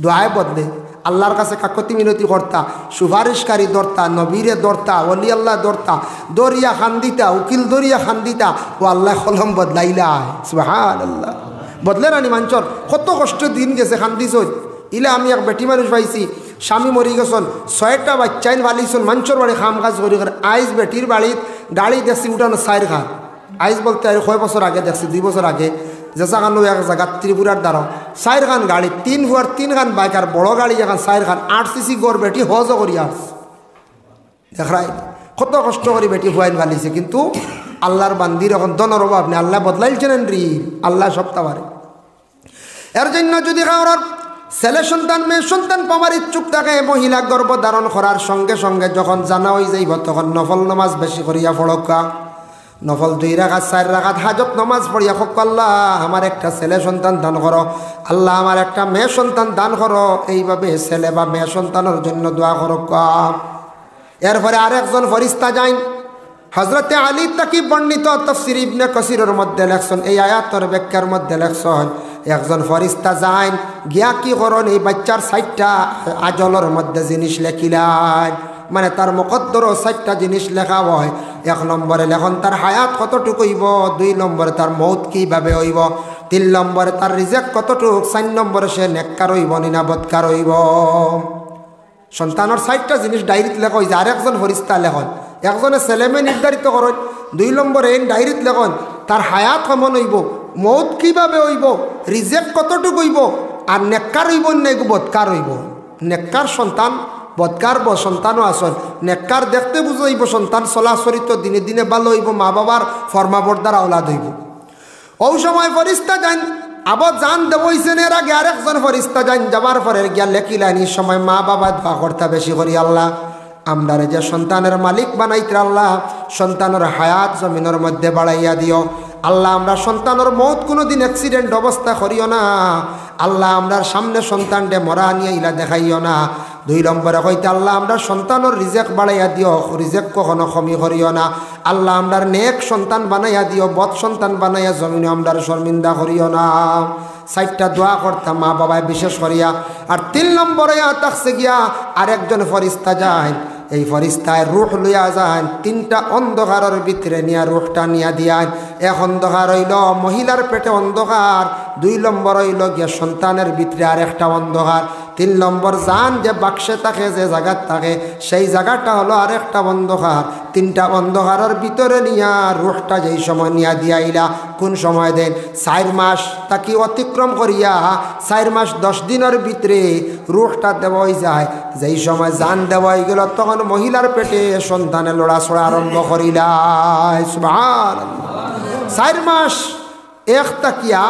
দোয়ায় বদলে। আল্লাহর কাছে কাকতি মিনতি করতা সুপারিশকারী দরতা নবীরে দরতা ওলি আল্লাহ দরতা দরিয়া খান্দিতা উকিল দরিয়া খান্দিতা ও আল্লাহ কলম বদলাইলা সুবহানাল্লাহ। বদলে রানি মাঞ্চর কত কষ্ট দিন গেছে খান্দিছ ইলে আমি এক বেটি মানুষ পাইছি স্বামী মরি গেছন 6টা বাচ্চাইন ভালিছন মাঞ্চর বাড়ি খাম কাজ করি আইজ বেটির বাড়িত গাড়ি দেখছি উঠানো 4 খান আইজ বলতে আর 6 বছর আগে দেখছি 2 বছর আগে যেসা খান এক জায়গা ত্রিপুরার দ্বারা 4 খান গাড়ি 3 ফুয়ার 3 খান বাইক আর বড় গাড়ি এখন 4 খান 8 সিসি গড় বেটি হজ করি আস দেখাই কত কষ্ট করি বেটি হুয়াইন ভালিছে। কিন্তু আল্লাহর বান্দির এখন দনের অভাব নেই আল্লাহ বদলাইছেন রি আল্লাহ সপ্তাহ পারে। এর জন্য যদি কারোর ছেলে সন্তান মেয়ে সন্তান পাওয়ার ইচ্ছুক থাকে মহিলা গর্ভধারণ করার সঙ্গে সঙ্গে যখন জানা হয়ে যাইব তখন নফল নামাজ বেশি করিয়া পড়কা। নফল 2 রাকাত 4 রাকাত হাজত নামাজ পড়িয়া হোক আল্লাহ আমার একটা ছেলে সন্তান দান করো, আল্লাহ আমার একটা মেয়ে সন্তান দান করো। এইভাবে ছেলে বা মেয়ে সন্তানের জন্য দোয়া করো। এরপরে আরেকজন ফরিস্তা যাই হজরতে আলী তাকি বর্ণিত তাফসীর ইবনে কাসিরের মধ্যে লেখছেন এই আয়াতের ব্যাখ্যার মধ্যে লেখছেন একজন ফরিস্তা যাইন গিয়া কি করেন এই বাচ্চার 4টা আজলের মধ্যে জিনিস লেখিলেন। মানে তার মুকদ্দর 4টা জিনিস লেখা হয়। 1 নম্বরে লেখন তার হায়াত কতটুকু হইব, 2 নম্বরে তার মৌত কীভাবে হইব, 3 নম্বরে তার রিজেক কতটুকু, 4 নম্বরে সে নেককার হইব না বদকার হইব। সন্তানের 4টা জিনিস ডায়েরিত লেখা হয়েছে। আরেকজন ফরিস্তা লেখন একজনে ছেলেমে নির্ধারিত করেন। 2 নম্বরে ডায়েরিত লেখন তার হায়াত কেমন হইব, মৌত কীভাবে হইব, রিজেক কতটুকু হইব, আর নেককার হইব না বদকার হইব। নেককার সন্তান বদকার সন্তানও আসন। নেককার দেখতে বুঝাইব সন্তান চলাচরিত দিনে দিনে ভালো হইব, মা বাবার ফরমাবর্দার আওলাদ হইব। ওই সময় ফরিস্তা যান আবার জান দেবইছেন। এর আগে আরেকজন ফরিস্তা যান যাবার পরে গিয়া লেখিলেন এই সময় মা বাবা দোয়া করতে বেশি করি আল্লাহ আমরারে যে সন্তানের মালিক বানাইতে আল্লাহ সন্তানের হায়াত জমিনের মধ্যে বাড়াইয়া দিও। আল্লাহ আমরা সন্তানের মৌত কোনো দিন অ্যাক্সিডেন্ট অবস্থা করিও না। আল্লাহ আমরার সামনে সন্তানটে মরা নিয়ে ইলা দেখাইও না। 2 নম্বরে হইতে আল্লাহ আমরা সন্তানের রিজেক বাড়াইয়া দিও, রিজেক কখনো কমি করিও না। আল্লাহ আমরার নেক সন্তান বানাইয়া দিও, বদ সন্তান বানাইয়া জমিনে আমরার শর্মিন্দা করিও না। 4টা দোয়া করতাম মা বাবায় বিশেষ করিয়া। আর 3 নম্বরে থাকছে গিয়া আরেকজন ফরিস্তা যায়। এই ফরিস্তায় রুহ লইয়া যান 3টা অন্ধকারের ভিতরে নিয়া রুহটা নিয়া দিয়ান। এক অন্ধকার হইল মহিলার পেটে অন্ধকার, 2 নম্বর হইল গিয়া সন্তানের ভিতরে আরেকটা অন্ধকার, 3 নম্বর জান যে বাক্সে থাকে, যে জায়গার থাকে সেই জায়গাটা হলো আরেকটা অন্ধকার। 3টা অন্ধকারের ভিতরে নিয়া রুহটা যেই সময় নিয়া দিয়াইলা, কোন সময় দেন 4 মাস তাকে অতিক্রম করিয়া 4 মাস 10 দিনের ভিতরে রুহটা দেওয়া হয়ে যায়। যেই সময় জান দেওয়া হয়ে গেল তখন মহিলার পেটে সন্তানে লড়াছড়া আরম্ভ করিলা। সুবহানাল্লাহ। 4 মাস 1 তাকিয়া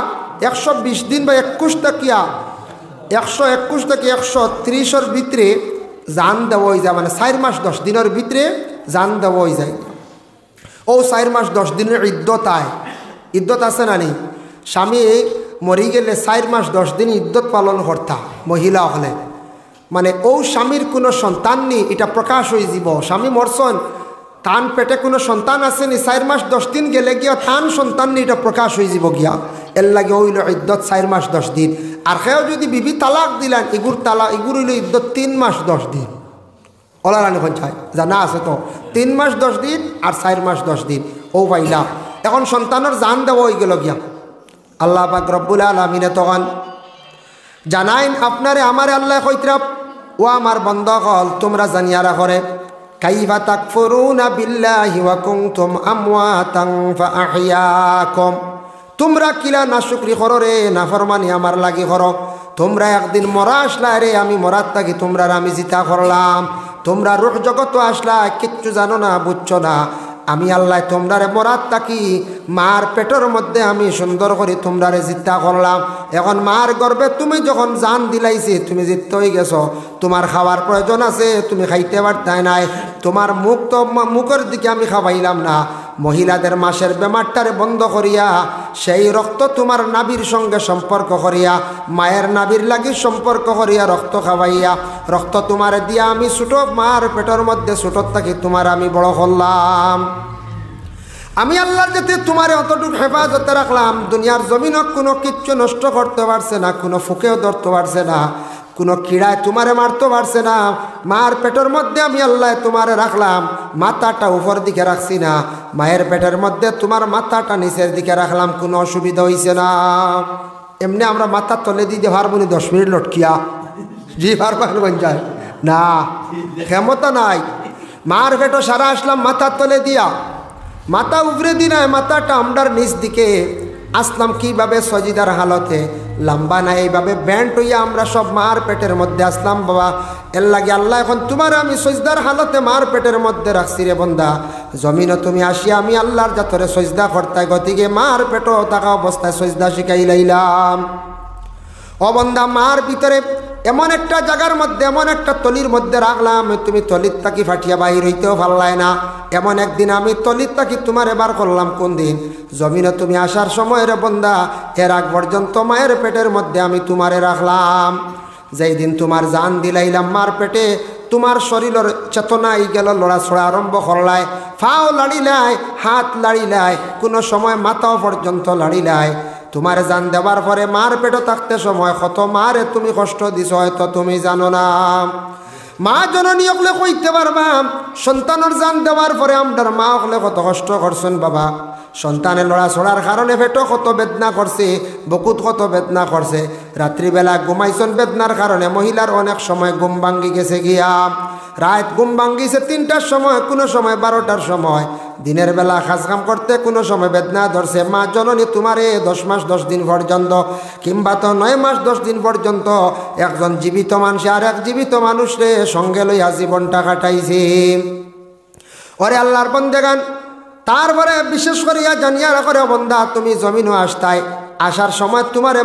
120 দিন বা 21 তাকিয়া 121 থেকে 130 ভিতরে জান দেওয়া হয়ে যায়, মানে 4 মাস 10 দিনের ভিতরে জান দেওয়া হয়ে যায়। ও 4 মাস 10 দিনের ইদ্যত আয়, ইদ্যত আছে না নি? স্বামী মরি গেলে 4 মাস 10 দিন ইদ্যত পালন করতা মহিলা হলে, মানে ও স্বামীর কোনো সন্তান নেই, এটা প্রকাশ হয়ে যাব। স্বামী মরছন, তান পেটে কোনো সন্তান আসেনি, 4 মাস 10 দিন গেলে গিয়া তান সন্তান নেই, এটা প্রকাশ হয়ে যাব গিয়া। এর লাগে হইল ইদ্যত 4 মাস 10 দিন। আর সেও যদি বিবি তালাক দিলেন, ইগুর হইল ইদ্যত 3 মাস 10 দিন। ওলারানি পঞ্চায়েত জানা আছে তো, 3 মাস 10 দিন আর 4 মাস 10 দিন ও পাইলা। এখন সন্তানের জান দেওয়া হয়ে গেল গিয়া। আল্লাহ পাক রব্বুল আলামিনে তখন জানাইন আপনারে আমারে আল্লাহ কইতরা, ও আমার বান্দাগণ তোমরা জানিয়া রাখরে, কাইফা তাকফুরুনা বিল্লাহি ওয়া কুনতুম আমওয়াতান ফাআহইয়াকুম, তোমরা কিলা নাশুকরি করো রে, নাফরমানি আমার লাগি করো। তোমরা একদিন মরা আসলা রে, আমি মরার থাকি তোমরা আমি জিতা করলাম। তোমরা রূহ জগৎ আসলা, কিচ্ছু জানো না, বুঝছো না। আমি আল্লাহ তোমরারে মরার থাকি মার পেটের মধ্যে আমি সুন্দর করে তোমরারে জিতা করলাম। এখন মার গর্বে তুমি যখন জান দিলাইছি, তুমি জিত হয়ে গেছো, তোমার খাওয়ার প্রয়োজন আছে, তুমি খাইতে পারতাই নাই। তোমার মুখ তো মুখের দিকে আমি খাওয়াইলাম না। মহিলাদের মাসের বেমারটারে বন্ধ করিয়া সেই রক্ত তোমার নাভির সঙ্গে সম্পর্ক করিয়া, মায়ের নাভির লাগি সম্পর্ক করিয়া রক্ত খাওয়াইয়া, রক্ত তোমার দিয়া আমি ছোটো মার পেটের মধ্যে ছোটোর থাকি তোমার আমি বড় করলাম। আমি আল্লাহর যাতে তোমার অতটুকু হেফাজতে রাখলাম, দুনিয়ার জমিনক কোনো কিচ্ছু নষ্ট করতে পারছে না, কোনো ফুকেও ধরতে পারছে না, কোনো কিড়ায় তোমারে মারতে পারছে না। মার পেটের মধ্যে আমি আল্লাহ তোমারে রাখলাম, মাথাটা উপর দিকে রাখছি না, মায়ের পেটের মধ্যে তোমার মাথাটা নিচের দিকে রাখলাম, কোনো অসুবিধা হয়েছে না। এমনি আমরা মাথা তলে দিতে পারবো না 10 মিনিট লটকিয়া, জি পারবেন যায় না, ক্ষমতা নাই। মার পেটও সারা আসলাম মাথার তলে দিয়া, মাথা উপরে দিনায় মাথাটা আমরার নিচ দিকে আসলাম কিভাবে সজিদার হালতে, লম্বা না এইভাবে ব্যান্ড হইয়া আমরা সব মার পেটের মধ্যে আসলাম। বাবা এর লাগে আল্লাহ এখন তোমার আমি সজদার হালতে মার পেটের মধ্যে রাখছি রে বন্দা, জমিনও তুমি আসিয়া আমি আল্লাহর জাতরে সজদা করতাই, গতিকে মার পেটও থাকা অবস্থায় সজদা শিখাই লাইলাম। ও বন্দা মার ভিতরে এমন একটা জায়গার মধ্যে, এমন একটা তলির মধ্যে রাখলাম, তুমি তলির তাকি ফাটিয়া বাহির হইতেও পারলাই না। এমন একদিন আমি তলির তাকি তোমার এবার করলাম কোন দিন, জমিনে তুমি আসার সময় রে বন্দা, এর আগ পর্যন্ত মায়ের পেটের মধ্যে আমি তোমারে রাখলাম। যেই দিন তোমার জান দিলাইলাম মার পেটে, তোমার শরীরের চেতনাই গেল, লড়াছড়া আরম্ভ করলাই, ফাও লাড়িলাই, হাত লাড়িলাই, কোনো সময় মাথাও পর্যন্ত লাড়িলাই। তোমার জান দেওয়ার পরে মার পেটে থাকতে সময় কত মারে তুমি কষ্ট দিছ হয়তো তুমি জানো না। মা জননী হলে কইতে পারবা, সন্তানের জান দেওয়ার পরে আমরার মা হলে কত কষ্ট করছেন বাবা। সন্তানের লড়াছড়ার কারণে পেটও কত বেদনা করছে, বুকুত কত বেদনা করছে, রাত্রিবেলা ঘুমাইছেন বেদনার কারণে মহিলার অনেক সময় ঘুম ভাঙ্গি গেছে গিয়া, রাত ঘুম ভাঙ্গিছে 3টার সময়, কোনো সময় 12টার সময়, দিনের বেলা কাজ কাম করতে কোনো সময় বেদনা ধরছে। মা জননী তোমারে 10 মাস 10 দিন পর্যন্ত, কিংবা তো 9 মাস 10 দিন পর্যন্ত একজন জীবিত মানুষ আর এক জীবিত মানুষরে সঙ্গে লইয়া জীবনটা কাটাইছে। ওরে আল্লাহর বন্দেগান, তারপরে বিশেষ করিয়া জানিয়া রাখরে বন্দা, তুমি জমিনও আসতাই, আসার সময় তোমারে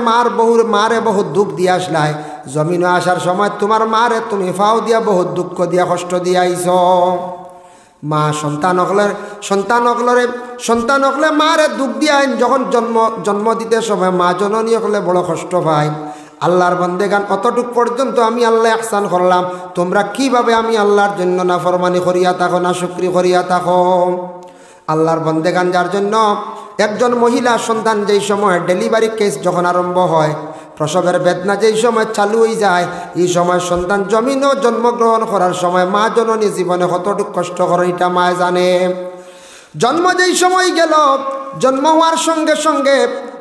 মারে বহুত দুঃখ দিয়ে আসলাই, জমিনও আসার সময় তোমার মারে তুমি ফাও দিয়া বহুত দুঃখ দিয়া কষ্ট দিয়া আইছ। মা সন্তান হকলে মারে দুঃখ দিয়া আইন, যখন জন্ম দিতে সময় মা জননী হকলে বড় কষ্ট পায়। আল্লাহর বন্দেগান, অতটুক পর্যন্ত আমি আল্লাহ ইহসান করলাম, তোমরা কিভাবে আমি আল্লাহর জন্য নাফরমানি করিয়া থাকো, না শুকরি করিয়া থাকো। আল্লাহর বন্দেগান, যার জন্য একজন মহিলা সন্তান যেই সময় ডেলিভারি কেস যখন আরম্ভ হয়, প্রসবের বেদনা যেই সময় চালু হয়ে যায়, এই সময় সন্তান জমিনও জন্মগ্রহণ করার সময় মা জননী জীবনে কতটুকু কষ্ট করে এটা মা জানে। জন্ম যেই সময় গেল, জন্ম হওয়ার সঙ্গে সঙ্গে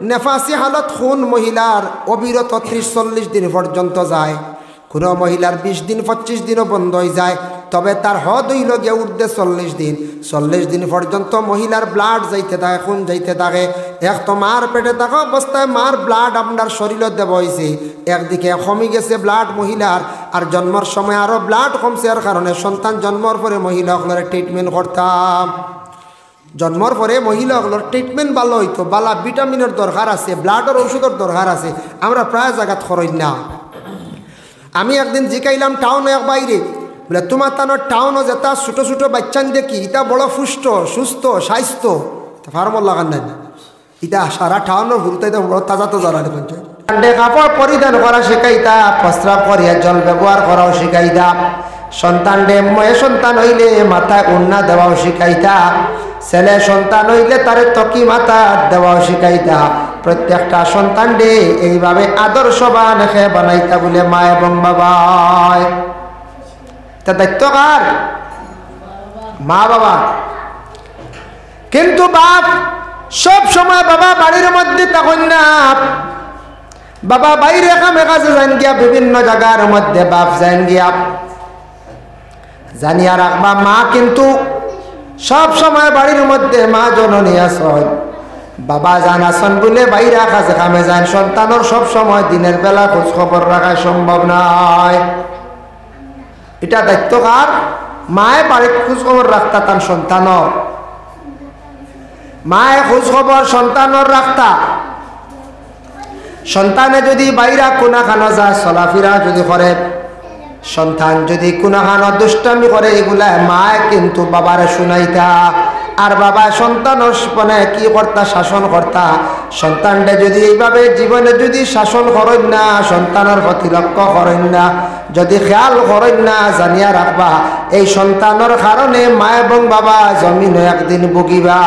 নেফাসি হালত খুন মহিলার অবিরত 30-40 দিন পর্যন্ত যায়, কোনো মহিলার 20 দিন 25 দিনও বন্ধ হয়ে যায়, তবে তার হদ হইল গিয়ে উর্ধে 40 দিন। 40 দিন পর্যন্ত মহিলার ব্লাড যাইতে থাকে, খুন যাইতে থাকে। এক তো মার পেটে থাকা অবস্থায় মার ব্লাড আপনার শরীরে দেওয়া হয়েছে, একদিকে কমে গেছে ব্লাড মহিলার, আর জন্মের সময় আরও ব্লাড কমছে, এর কারণে সন্তান জন্মের পরে মহিলাগুলোর ট্রিটমেন্ট করতাম। জন্মের পরে মহিলাগুলোর ট্রিটমেন্ট ভালো হইতো, বালা ভিটামিনের দরকার আছে, ব্লাডের ওষুধের দরকার আছে, আমরা প্রায় জায়গাত খরচ না। আমি একদিন জিকাইলাম টাউনে এক বাইরে, বলে তোমার তানোর টাউনও যেটা ছোটো ছোটো বাচ্চান দেখি ইটা বড় পুষ্ট সুস্থ স্বাস্থ্য ফার্মর লাগান নাই, ইটা সারা টাউনের ঘুরতে বড় তাজা তাজা রাখে। কাপড় পরিধান করা শিখাইতা, প্রস্রাব করিয়া জল ব্যবহার করাও শিখাইতা, সন্তান ময়ে সন্তান হইলে মাথায় উন্না দেওয়াও শিখাইতা, ছেলে সন্তান হইলে তারে তকি মাথা দেওয়াও শিখাইতা। প্রত্যেকটা সন্তান ডে এইভাবে আদর্শবান বানাইতা বলে মা এবং বাবায়। তা দায়িত্ব কার? মা বাবা। কিন্তু বাপ সব সময় বাবা বাড়ির মধ্যে তখন না, বাবা বাইরে কামে কাজে যান গিয়া, বিভিন্ন জায়গার মধ্যে বাপ যান গিয়া। জানিয়া রাখবা মা কিন্তু সব সময় বাড়ির মধ্যে মা জননী আসন, বাবা জান আসন বলে বাইরে কাজে কামে যান, সন্তানের সব সময় দিনের বেলা খোঁজ খবর রাখা সম্ভব নয়। এটা দায়িত্ব কার? মায়ে বাড়ির খোঁজ খবর রাখতা তার সন্তানর, মায়ে খোঁজ খবর সন্তানর রাখতা। সন্তানে যদি বাইরা কোনা খানো যায়, চলাফেরা যদি করে, সন্তান যদি কোনা খানো দুষ্টামি করে, এগুলা মায়ে কিন্তু বাবারে শুনাইতা। আর বাবা সন্তানের মানে কি কর্তা? শাসন কর্তা। সন্তানটা যদি এইভাবে জীবনে যদি শাসন করেন না, সন্তানের প্রতি লক্ষ্য করেন না, যদি খেয়াল করেন না, জানিয়া রাখবা এই সন্তানের কারণে মা এবং বাবা জমিনে একদিন ভুগিবা।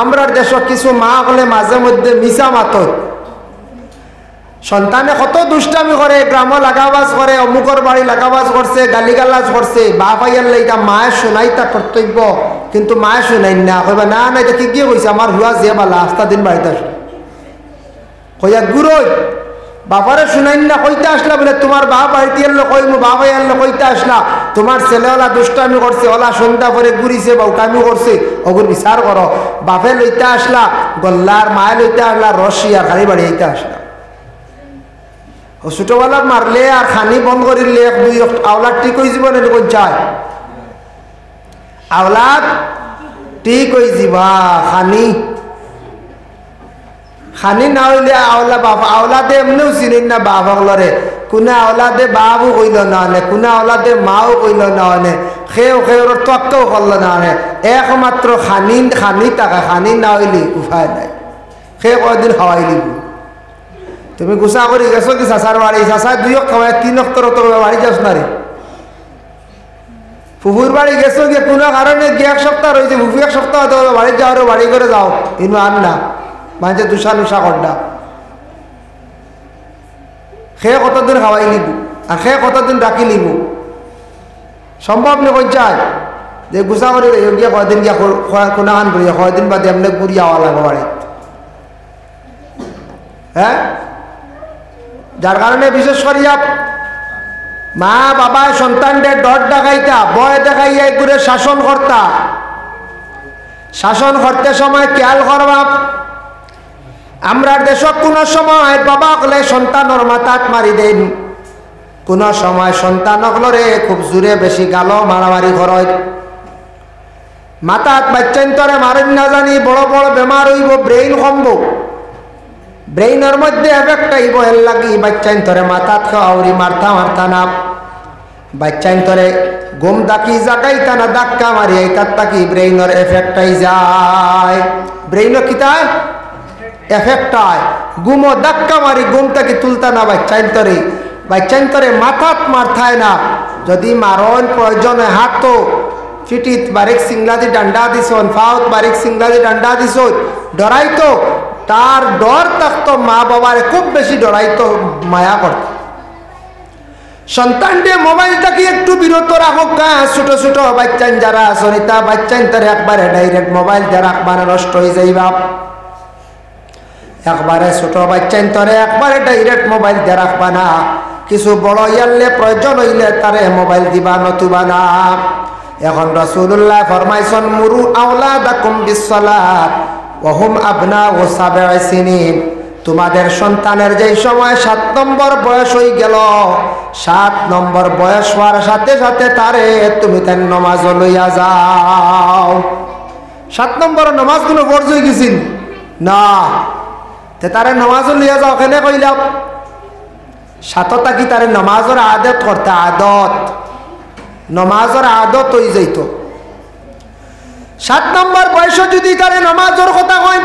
আমরার দেশ কিছু মা হলে মাঝে মধ্যে মিশা মাতত, সন্তানে কত দুষ্টামি করে, গ্রামে লাগাবাজ করে, অমুকর বাড়ি লাগাবাজ করছে, গালিগালাজ করছে, বাপ আইয়ার লাইটা মায়ের শোনাই তার কর্তব্য, কিন্তু মায়ে শোনাই না। কইবা না না এটা কি কইছে, আমার হুয়া যে বালা আস্তা দিন বাড়িতে আস কইয়া গুরই বাবারে শুনাই না, কইতে আসলা বলে তোমার বাপ বাড়িতে এলো, কইমু বাবা এলো কইতে আসলা, তোমার ছেলেওয়ালা দুষ্টামি করছে, ওলা সন্ধ্যা করে ঘুরিছে, বউটামি করছে, ওগুর বিচার করো। বাপে লইতে আসলা গল্লার, মায়ে লইতে আসলা রশি আর গাড়ি বাড়ি আইতে আসলা। ও ছোটবেলা মারলে আর খানি বন্ধ করিলে এক দুই আওলাদ ঠিক হয়ে যাব না? যায় আওলাদ ঠিক হয়ে যাবা, খানি খানি না হইলে আওলা বাবা আওলাদে এমনিও চিনেন না বাপ হলরে, কোনে আওলাদে বাবু কইল না আনে, কোনে আওলাদে মাও কইল না আনে, সেও সেওর তক্কেও করল না আনে, একমাত্র খানি খানি টাকা, খানি না হইলে উপায় নাই, সে কয়দিন খাওয়াই লিব। তুমি গুছা করে গেছো কি চাচার বাড়ি, চাচা 2 খাওয়াই 3 অক্টর বাড়ি যাস না রে। ফুফুর বাড়ি গেছো গিয়ে কোনো কারণে গিয়ে 1 সপ্তাহ রয়েছে, ফুফু 1 সপ্তাহ বাড়ি যাও রে, বাড়ি করে যাও, ইনু আন না মানে দুসা নুসা করডা, সে কতদিন খাওয়াই লিব আর সে কতদিন রাখি লিব? সম্ভব নেই। কই যায় যে গুছা করে গিয়ে কয়দিন গিয়া কোনা খান করিয়া কয়দিন বাদে এমনি ঘুরি আওয়া লাগো বাড়ি। হ্যাঁ, যার কারণে বিশেষ করিয়া মা বাবা সন্তানদের ডর দেখাইতা, ভয় দেখাইয়া ঘুরে শাসন কর্তা। শাসন করতে সময় খেয়াল করবা, আমরা দেশ কোন সময় বাবা হলে সন্তানের মাথাত মারি দেন, কোন সময় সন্তান হলরে খুব জোরে বেশি গালো মারামারি করয়, মাথাত বাচ্চান্তরে মারেন না জানি বড় বড় বেমার হইব, ব্রেইন কমব, ব্রেইনের মধ্যে এফেক্ট আইব, এর লাগি বাচ্চান্তরে মাথাত খাওয়ারি মারতা মারতা না, বাচ্চান্তরে ঘুম ডাকি জাগাইতা না, ধাক্কা মারি আইতার তাকি ব্রেইনের এফেক্ট আই যায়। ব্রেইনও কিতায় এফেক্ট হয়, ঘুমো ধাক্কা মারি ঘুম থেকে তুলতা না বাচ্চান্তরে, বাচ্চান্তরে মাথাত মারথায় না, যদি মারণ প্রয়োজনে হাঁটতো চিঠিত বারিক সিংলাদি ডান্ডা দিছন, ফাউত বারিক সিংলাদি ডান্ডা দিছন, ডরাইতো, তার ডর থাকতো মা বাবারে খুব বেশি ডরাইতো, মায়া করত। সন্তানকে মোবাইল থেকে একটু বিরত রাখো, ছোট ছোট বাচ্চান যারা সরিতা বাচ্চান তার একবারে ডাইরেক্ট মোবাইল দিয়ে রাখবা, নষ্ট হয়ে যাইবা। একবারে ছোট বাচ্চাইন তরে একবারে ডাইরেক্ট মোবাইল দিয়ে রাখবা না, কিছু বড় ইয়ারলে প্রয়োজন হইলে তারে মোবাইল দিবা নতুবা না। এখন রাসূলুল্লাহ ফরমাইছেন মুরু আওলাদাকুম বিসসালাত ওয়া হুম আবনাউ সাব'i সিনিন, তোমাদের সন্তানের যেই সময় 7 নম্বর বয়স হয়ে গেল, 7 নম্বর বয়স হওয়ার সাথে সাথে তারে তুমি তার নামাজ লইয়া যাও। 7 নম্বর নামাজ কোনো ফরজ হয়ে গেছিল না, তে তারে নামাজ লইয়া যাও কেন কইলাম? 7 কি তারে নামাজের আদত করতে, আদত নামাজের আদত হয়ে যাইত। 7 নম্বর বয়স যদি তারে নামাজের কথা কয়,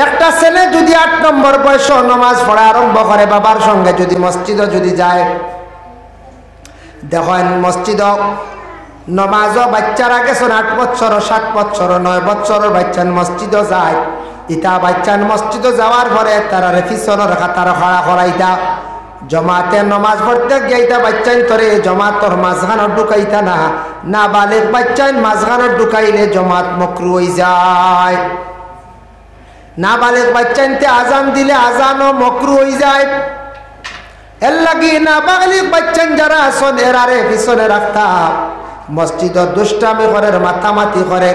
একটা ছেলে যদি 8 নম্বর বয়স নামাজ পড়া আরম্ভ করে, বাবার সঙ্গে যদি মসজিদে যদি যায়, দেখেন মসজিদ নমাজও বাচ্চারা গেছেন 8 বছর 7 বছর 9 বছরের বাচ্চান মসজিদও যায়। ইটা বাচ্চান মসজিদে যাওয়ার পরে তারা পিছনের খাতার খাড়া করাইতা, জমাতে নমাজ পড়তে গিয়েইতা বাচ্চান তরে জমাতর মাঝখানে ঢুকাইতা না, না বালিক বাচ্চান মাঝখানে ঢুকাইলে জমাত মকরু হয়ে যায়। না বালিক বাচ্চানতে আজান দিলে আজানও মকরু হয়ে যায়। এর লাগি না বালিক বাচ্চান যারা আসন এরারে পিছনে রাখতাম, মসজিদ দুষ্টামি করে মাতামাতি করে।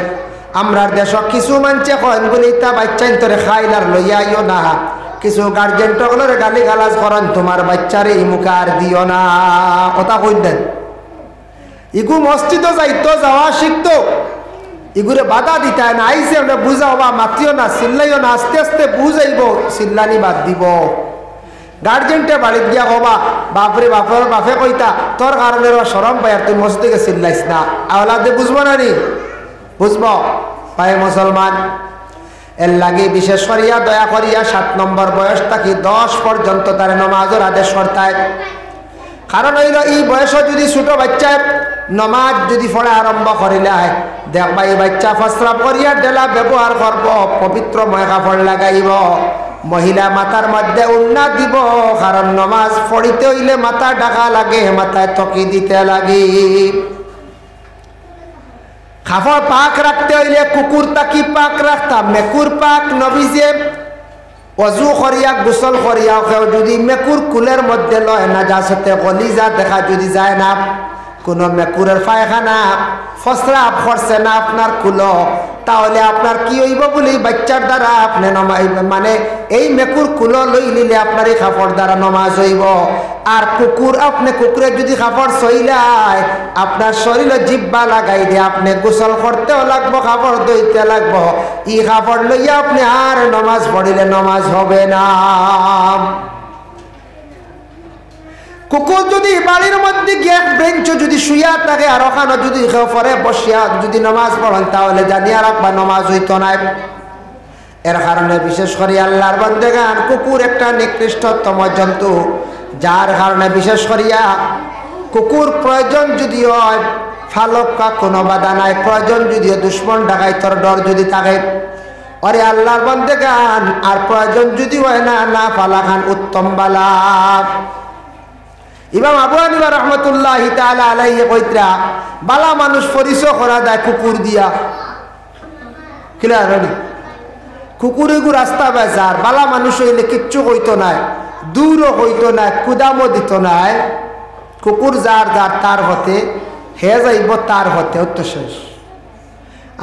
আমরার দেশ কিছু মানছে কন বলে তা বাচ্চান তোরে খাইলার লইয়াইও না, কিছু গার্জেন টকলরে গালি গালাজ করেন তোমার বাচ্চারে ইমুকা আর দিও না, কথা কই দেন। ইগু মসজিদ যাইতো যাওয়া শিখতো, ইগুরে বাধা দিতে না, আইসে আমরা বুঝাও বা মাতিও না, চিল্লাইও না, আস্তে আস্তে বুঝাইব, চিল্লানি বাদ দিব। গার্জেনটা বাড়িতে গিয়া হবা বাপরে বাপের বাপে কইতা তোর কারণে সরম পাই আর তুই মসজিদে চিল্লাইস না, আওলাদে বুঝবো না নি? বুঝবো পায়ে মুসলমান। এর লাগে বিশেষ করিয়া দয়া করিয়া 7 নম্বর বয়স থাকি 10 পর্যন্ত তার নমাজের আদেশ করতায়। কারণ হইল এই বয়স যদি ছোট বাচ্চা নমাজ যদি পড়া আরম্ভ করিলে দেখবা এই বাচ্চা প্রস্রাব করিয়া ডেলা ব্যবহার করব, পবিত্রময় কাপড় লাগাইব, মহিলা মাথার মধ্যে উন্না দিব, কারণ নমাজ পড়িতে হইলে মাথা ঢাকা লাগে, মাথায় তকি দিতে লাগে। কাপড় পাক রাখতে হইলে কুকুর তাকি পাক রাখতাম, মেকুর পাক নবীজে অজু করিয়া গোসল করিয়া যদি মেকুর কুলের মধ্যে লয় না যাতে কলিজা দেখা যদি যায় না, কোনো মেকুরের পায়খানা ফসরাব করছে না আপনার কুলো, তাহলে আপনার কি হইব বলি বাচ্চার দ্বারা আপনি মানে এই মেকুর কুলো লই নিলে আপনার এই কাপড় দ্বারা নমাজ হইব। আর কুকুর আপনি কুকুরে যদি কাপড় সইলায় আপনার শরীরে জিব্বা লাগাই দিয়ে আপনি গোসল করতেও লাগবো, কাপড় ধুইতে লাগবো, ই কাপড় লইয়া আপনি আর নমাজ পড়িলে নমাজ হবে না। কুকুর যদি বাড়ির মধ্যে গিয়ে বেঞ্চ যদি শুইয়া থাকে আর ওখানে যদি পরে বসিয়া যদি নামাজ পড়েন তাহলে জানিয়া রাখবা নামাজ হইতো না। এর কারণে বিশেষ করে আল্লাহর বান্দাগান কুকুর একটা নিকৃষ্টতম জন্তু, যার কারণে বিশেষ করিয়া কুকুর প্রয়োজন যদি হয় ফালকা কোনো বাধা নাই, প্রয়োজন যদিও দুশ্মন ডাকাইতর ডর যদি থাকে আরে আল্লাহর বান্দাগান, আর প্রয়োজন যদি হয় না না ফালাখান উত্তম বালা। ইমাম আবু হানিফা রাহমাতুল্লাহি তাআলা আলাইহি কইতরা বালা মানুষ পরিচয় করা যায় কুকুর দিয়া। ক্লিয়ার হলি? কুকুরে গু রাস্তা বাজার বালা মানুষ হইলে কিচ্ছু কইতো নাই, দূরও হইতো না, কুদামও দিত নাই। কুকুর যার যার তার হতে হে যাইব তার হতে অত শেষ।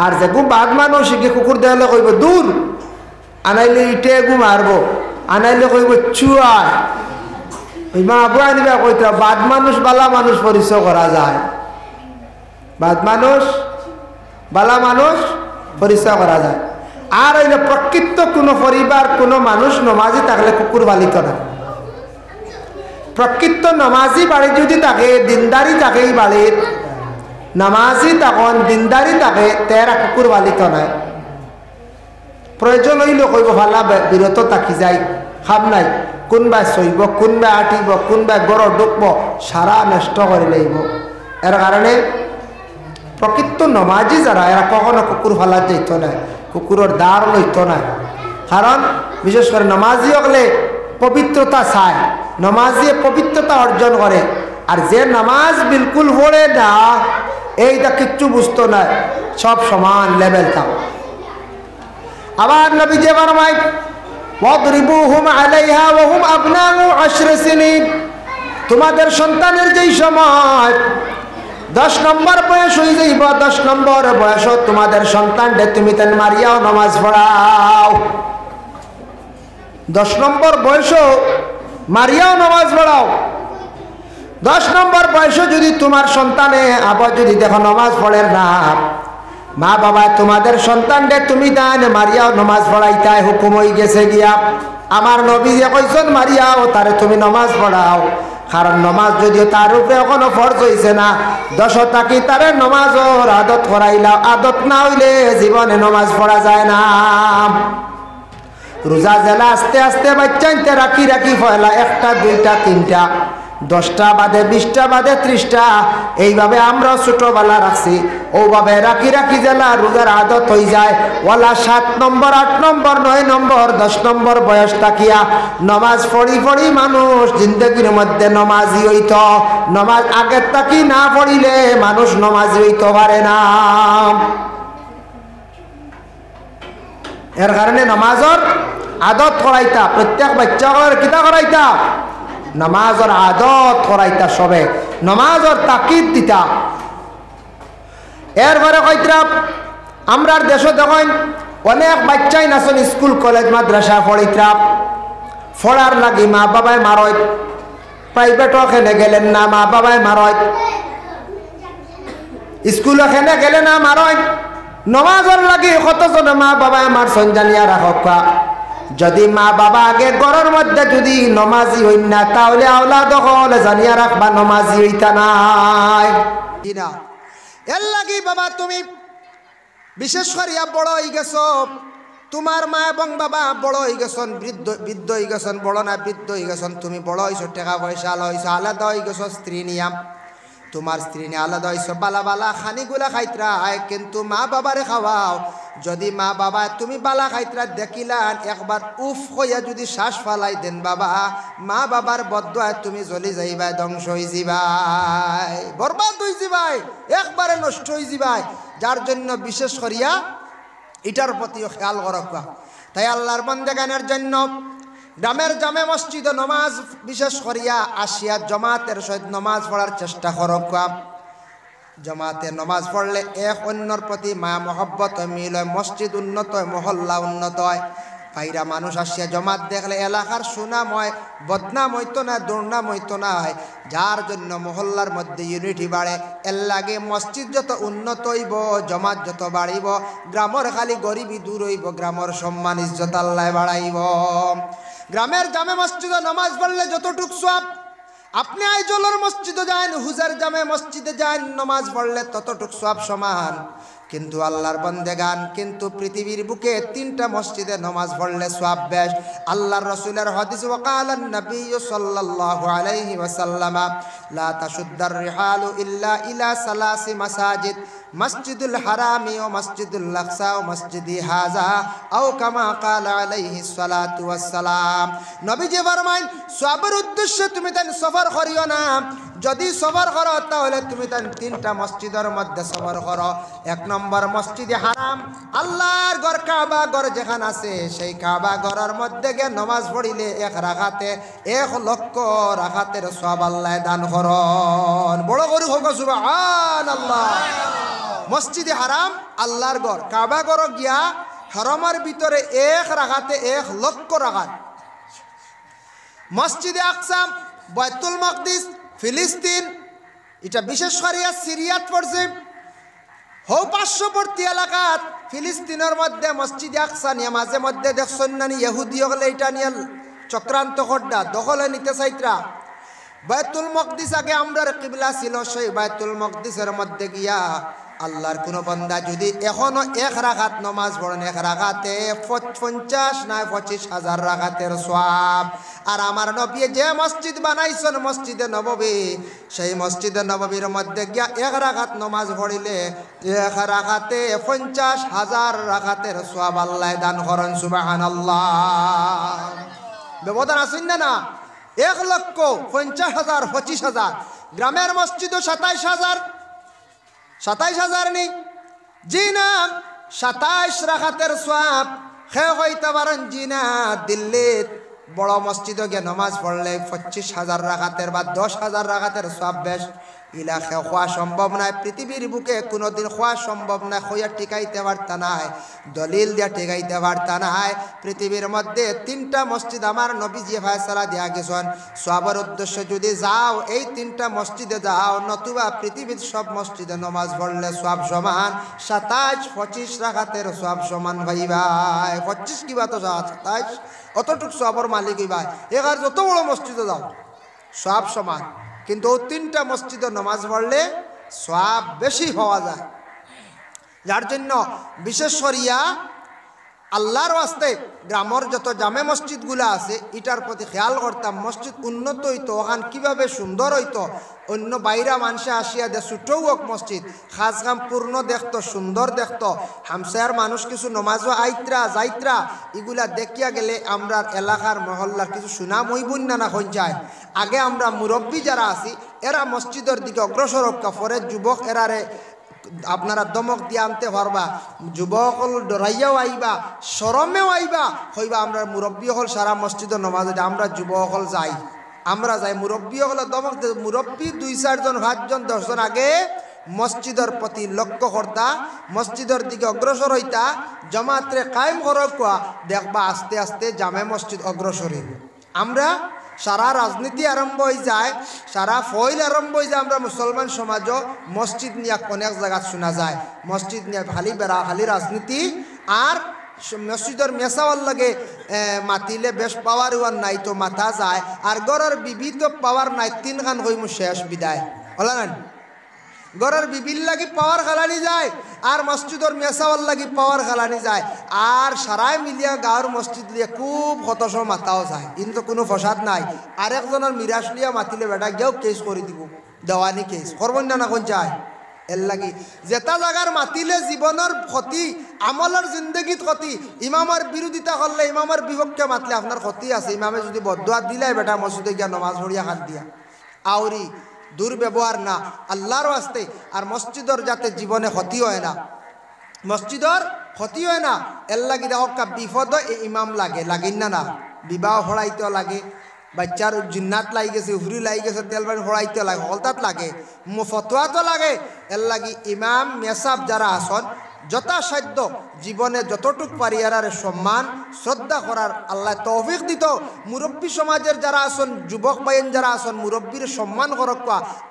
আর যে গু বাদ মানুষ গিয়ে কুকুর দেখালে কইব দূর, আনাইলে ইটে গু মারবো, আনাইলে কইব চুয়ায়। ইমাম আবু হানিফা কইতরা বাদ মানুষ বালা মানুষ পরিচয় করা যায়, বাদ মানুষ বালা মানুষ পরিচয় করা যায়। আর হইল প্রকৃত কোনো পরিবার কোনো মানুষ নমাজি থাকলে কুকুর পালিত না। প্রকৃত নমাজি বাড়ি যদি থাকে, দিনদারি থাকে এই বাড়ির, নামাজি তখন দিনদারি থাকে, তেরা কুকুর পালিত নাই। প্রয়োজন হইলে কইব ভালা বিরত থাকি যায়, খাব নাই, কোনবাই চইব, কোনবাই আটিব, কোনবাই গড় ঢুকব, সারা নষ্ট করে লইব। এর কারণে প্রকৃত নমাজি যারা এরা কখনো কুকুর ফালা যাইত না, কুকুরের দ্বার লইত না। কারণ বিশেষ করে নমাজি হলে পবিত্রতা চায়, নমাজিয়ে পবিত্রতা অর্জন করে। আর যে নামাজ বিলকুল পড়ে না এইটা কিচ্ছু বুঝতো না, সব সমান লেভেল থাক। আবার নবী যে ফরমায় ওয়াদরিবুহুম আলাইহা ওয়া হুম আবনাউ 10 সিনিন। তোমাদের সন্তানের যেই সময় 10 নম্বর বয়স হয়ে যাইব, 10 নম্বর বয়স তোমাদের সন্তানকে তুমি তেন মারিয়াও নামাজ পড়াও। 10 নম্বর বয়স মারিয়াও নামাজ পড়াও। 10 নম্বর বয়স যদি তোমার সন্তানে আবার যদি দেখো নামাজ পড়ে না, মা বাবা তোমাদের সন্তানকে তুমি তান মারিয়াও নামাজ পড়াইতাই হুকুম হয়ে গেছে গিয়া। আমার নবী যে কইছেন মারিয়াও তারে তুমি নামাজ পড়াও, কারণ নামাজ যদিও তার উপরে এখনো ফরজ হইছে না, 10 তাকি তারে নামাজের আদত করাইলাও। আদত না হইলে জীবনে নামাজ পড়া যায় না। রোজা জেলা আস্তে আস্তে বাচ্চাইতে রাখি রাখি ফয়লা 1টা 2টা 3টা 10টা বাদে 20টা বাদে 30টা, এইভাবে আমরা ছোটবেলা রাখছি। ওভাবে রাখি রাখি জেলা রোজার আদত হয়ে যায়। ওলা 7 নম্বর 8 নম্বর 9 নম্বর 10 নম্বর বয়স তাকিয়া নমাজ পড়ি পড়ি মানুষ জিন্দগির মধ্যে নমাজি হইত। নমাজ আগের তাকি না পড়িলে মানুষ নমাজি হইতে পারে না। এর কারণে নমাজের আদত করাইতা, প্রত্যেক বাচ্চাদের কিতা করাইতা, নমাজের আদত করাইতা, সবে নমাজের তাকিদ দিতা। এরপরে কইতরা আমরার দেশে দেখেন অনেক বাচ্চাই নাচন স্কুল কলেজ মাদ্রাসা পড়িতরা, পড়ার লাগি মা বাবাই মারয়। প্রাইভেট ওখানে গেলেন না, মা বাবাই মারয়। স্কুল ওখানে গেলে না মারয়। নমাজের লাগি কতজন মা বাবাই মারছেন জানিয়া রাখা। যদি মা বাবা আগে ঘরের মধ্যে যদি নমাজি হইন না, তাহলে আওলাদ হলে জানিয়া রাখবা নমাজি হইতা নাই কিনা। এর লাগি বাবা তুমি বিশেষ করিয়া বড় হয়ে গেছ, তোমার মা এবং বাবা বড় হয়ে গেছেন, বৃদ্ধ হয়ে গেছেন, বড় না বৃদ্ধ হয়ে গেছেন, তুমি বড় হয়েছ, টাকা পয়সা লইছ, আলাদা হয়ে গেছ, স্ত্রী নিয়াম তোমার স্ত্রী নিয়ে আলাদা হয়েছ, বালা বালা খানিগুলা খাইতরা, কিন্তু মা বাবারে খাওয়াও। যদি মা বাবা তুমি বালা খাইতরা দেখিলান একবার উফ হইয়া যদি শ্বাস ফালাই দেন বাবা, মা বাবার বদদুয়ায় তুমি জ্বলি যাইবাই, ধ্বংস হয়ে যাবাই, বরবাদ হয়ে যাবাই, একবারে নষ্ট হয়ে যাবাই। যার জন্য বিশেষ করিয়া এটার প্রতিও খেয়াল রাখবা। তাই আল্লাহর বান্দাগানের জন্য গ্রামের জামে মসজিদে নমাজ বিশেষ করিয়া আসিয়া জমাতের সহিত নমাজ পড়ার চেষ্টা করবা। জমাতে নমাজ পড়লে এক অন্যর প্রতি মায়া মহব্বত মিল হয়, মসজিদ উন্নত হয়, মহল্লা উন্নত হয়। বাইরা মানুষ আসিয়া জমাত দেখলে এলাকার সুনাম হয়, বদনাম হইতো না, দুর্নাম হইতো না। যার জন্য মহল্লার মধ্যে ইউনিটি বাড়ে। এর লাগে মসজিদ যত উন্নত হইব, জমাত যত বাড়িব, গ্রামের খালি গরিবী দূর হইব, গ্রামের সম্মান ইজ্জত আল্লাহ বাড়াইব। গ্রামের জামে মসজিদে নামাজ পড়লে যতটুক সওয়াব, আপনি আইজলের মসজিদে যান, হুজার জামে মসজিদে যান, নামাজ পড়লে ততটুক সওয়াব সমান। কিন্তু আল্লাহর বান্দেগান কিন্তু পৃথিবীর বুকে 3টা মসজিদে নামাজ পড়লে সওয়াব বেশ। আল্লাহর রাসূলের হাদিস ওয়াকালান নবী সাল্লাল্লাহু আলাইহি ওয়াসাল্লাম লা তাশুদ্দার রিহালু ইল্লা ইলা সালাসি মাসাজিদ, মসজিদুল হারামি ও মসজিদুল আকসা ও মসজিদি হাজা আও কামা ক্বালা আলাইহিস সালাতু ওয়াস সালাম। নবীজি ফরমাইন সওয়াবের উদ্দেশ্যে তুমি তান সফর করিও না। যদি সফর করো তাহলে তুমি তান 3টা মসজিদের মধ্যে সফর করো। 1 নম্বর মসজিদে হারাম, আল্লাহর ঘর কাবা ঘর যেখানে আছে, সেই কাবা ঘরের মধ্যে গিয়ে নামাজ পড়িলে 1 রাকাতে 1 লক্ষ রাকাতের সওয়াব আল্লাহ দান করেন। বড় করে হোক সুবহানাল্লাহ। মসজিদে হারাম আল্লাহর ঘর, কাবা ঘর গিয়া হারামের ভিতরে 1 রাকাতে 1 লক্ষ রাকাত। মসজিদে আকসা, বাইতুল মাকদিস, ফিলিস্তিন, এটা বিশেষ করিয়া সিরিয়াত পড়ছে। হো পার্শ্ববর্তী এলাকাত ফিলিস্তিনের মধ্যে মসজিদে আকসা নিয়ে মাঝে মধ্যে দেখছেন না ইহুদি হলে এটা নিয়ে চক্রান্ত করডা দখলে নিতে চাইতরা। বাইতুল মকদিস আগে আমরার কিবলা ছিল, সেই বাইতুল মকদিসের মধ্যে গিয়া আল্লাহর কোন বান্দা যদি এখনো 1 রাকাত নামাজ পড়েন, 1 রাকাতে 50 না 25,000 রাকাতের সওয়াব। আর আমার নবী যে মসজিদ বানাইছেন মসজিদে নববী, সেই মসজিদে নববীর মধ্যে গিয়া 1 রাকাত নামাজ পড়িলে 1 রাকাতে 50,000 রাকাতের সওয়াব আল্লাহ দান করেন। সুবহানাল্লাহ। ব্যবধান আছেন না? 1 লক্ষ 50,000 25,000। গ্রামের মসজিদও 27,000। 27,000 নেই জি না, 27 রাকাতের সওয়াব খে হইতে পারেন জি না দিল্লিত বড় মসজিদে গিয়ে নমাজ পড়লে 25,000 রাকাতের বা 10,000 রাকাতের সব বেশ ইলা খোয়া সম্ভব নয়। পৃথিবীর বুকে কোনোদিন খোয়া সম্ভব না, খইয়া টিকাইতে পারতা নাই, দলিল দিয়া টিকাইতে পারতা নাই। পৃথিবীর মধ্যে 3টা মসজিদ আমার নবীজি ফয়সালা দিয়া গেছেন, সবার উদ্দেশ্য যদি যাও এই 3টা মসজিদে যাও, নতুবা পৃথিবীর সব মসজিদে নমাজ পড়লে সব সমান। 27-25 রাকাতের সব সমান ভাই ভাই, 25 কিবা তো 27 অতটুক সবর মালিক ভাই। এবার যত বড় মসজিদে যাও সব সমান, কিন্তু 3টা মসজিদে নামাজ পড়লে সওয়াব বেশি হওয়া যায়। যার জন্য বিশেষ করিয়া আল্লাহর ওয়াস্তে গ্রামের যত জামে মসজিদগুলো আছে এটার প্রতি খেয়াল করতাম। মসজিদ উন্নত হইতো, ওখান কীভাবে সুন্দর হইতো, অন্য বাইরা মানুষে আসিয়া দে ছোটও হোক মসজিদ খাসগাম পূর্ণ দেখতো, সুন্দর দেখতো। হামসায়ার মানুষ কিছু নমাজও আইত্রা যাইত্রা এগুলা দেখিয়া গেলে আমরা এলাকার মহল্লার কিছু সুনাম হইবই না না হয়ে যায়। আগে আমরা মুরব্বী যারা আছি এরা মসজিদের দিকে অগ্রসর হোকা, পরে যুবক এরারে আপনারা দমক দিয়ে আনতে পারবা, যুবক হল ডরাইয়াও আইবা, শরমেও আইবা, হইবা আমরা মুরব্বী হল সারা মসজিদের নমাজে আমরা যুবক হল যাই, আমরা যাই মুরব্বী হল দমক। মুরব্বী 2-4 জন 5 জন 10 জন আগে মসজিদের প্রতি লক্ষ্য করতা, মসজিদের দিকে অগ্রসর হইতা, জমাত্রে কায়েম করবা, দেখবা আস্তে আস্তে জামে মসজিদ অগ্রসর হইব। আমরা সারা রাজনীতি আরম্ভ হয়ে যায়, সারা ফয়েল আরম্ভ হয়ে যায়, আমরা মুসলমান সমাজও মসজিদ নিয়ে অনেক জায়গা শোনা যায়, মসজিদ নিয়ে খালি বেড়া খালি রাজনীতি। আর মসজিদের মেসাওয়ার লাগে মাতিলে বেশ পাওয়ার ওয়ার নাই তো মাথা যায়, আর গড়ের বিবি তো পাওয়ার নাই, 3 খান হইমু শেষ বিদায় হলা না। গড়ের বিবির লাগি পাওয়ার খালানি যায়, আর মসজিদের মেসাওয়ার লাগি পাওয়ার খালানি যায়, আর সারাই মিলিয়া গাঁর মসজিদ লিয়ে খুব হতশ মাথাও যায়, কিন্তু কোনো ফসাদ নাই। আরেকজনের মিরাজ লিয়া মাতিলে বেটা গিয়েও কেস করে দিব, দেওয়ানি কেস করবেন না কোন চায়। এর লাগি যেটা জায়গার মাতিলে জীবনের ক্ষতি, আমলের জিন্দগিত ক্ষতি, ইমামের বিরোধিতা করলে, ইমামের বিপক্ষে মাতলে আপনার ক্ষতি আছে। ইমামে যদি বদুয়া দিলাই বেটা মসজিদে গিয়া নমাজ পড়িয়া হাত দিয়া আউরি দুর্ব্যবহার না আল্লাহর ওয়াস্তে। আর মসজিদর যাতে জীবনে ক্ষতি হয় না, মসজিদর ক্ষতি হয় না, এর লাগি দেখো বিপদ ইমাম লাগে, লাগিন না না বিবাহ হড়াইতে লাগে, বাচ্চার জিন্নাত লাগি গেছে, উফরি লাগি গেছে, তেল পানি হড়াইতে লাগে, হলতাত লাগে, ফতোয়া তো লাগে। এর লাগি ইমাম মেসাব যারা আসন যথাসাধ্য জীবনে যতটুক পারি এরারে সম্মান শ্রদ্ধা করার আল্লাহ তৌফিক দিত। মুরব্বী সমাজের যারা আসন, যুবক ভাইয়েন যারা আসন, মুরব্বীর সম্মান করক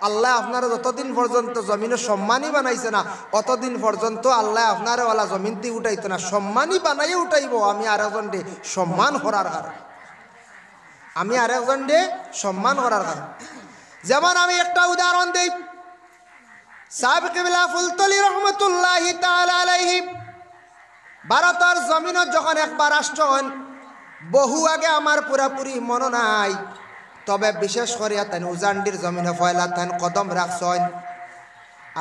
আল্লাহ আপনারা যতদিন পর্যন্ত জমিনে সম্মানই বানাইছে না অতদিন পর্যন্ত আল্লাহ আপনারে ওলা জমিন দিয়ে উঠাইতো না, সম্মানই বানাইয়ে উঠাইব। আমি আরেকজন ডে সম্মান করার কারণ, আমি আরেকজন ডে সম্মান করার কারণ। যেমন আমি একটা উদাহরণ দিই, সাহেব কিবলা ফুলতলি রহমতুল্লাহি তাআলা আলাইহি ভারতের জমিন যখন একবার আসছেন, বহু আগে আমার পুরাপুরি মনে নাই, তবে বিশেষ করে তাই উজান্ডির জমিনে ফয়লা তান কদম রাখছেন।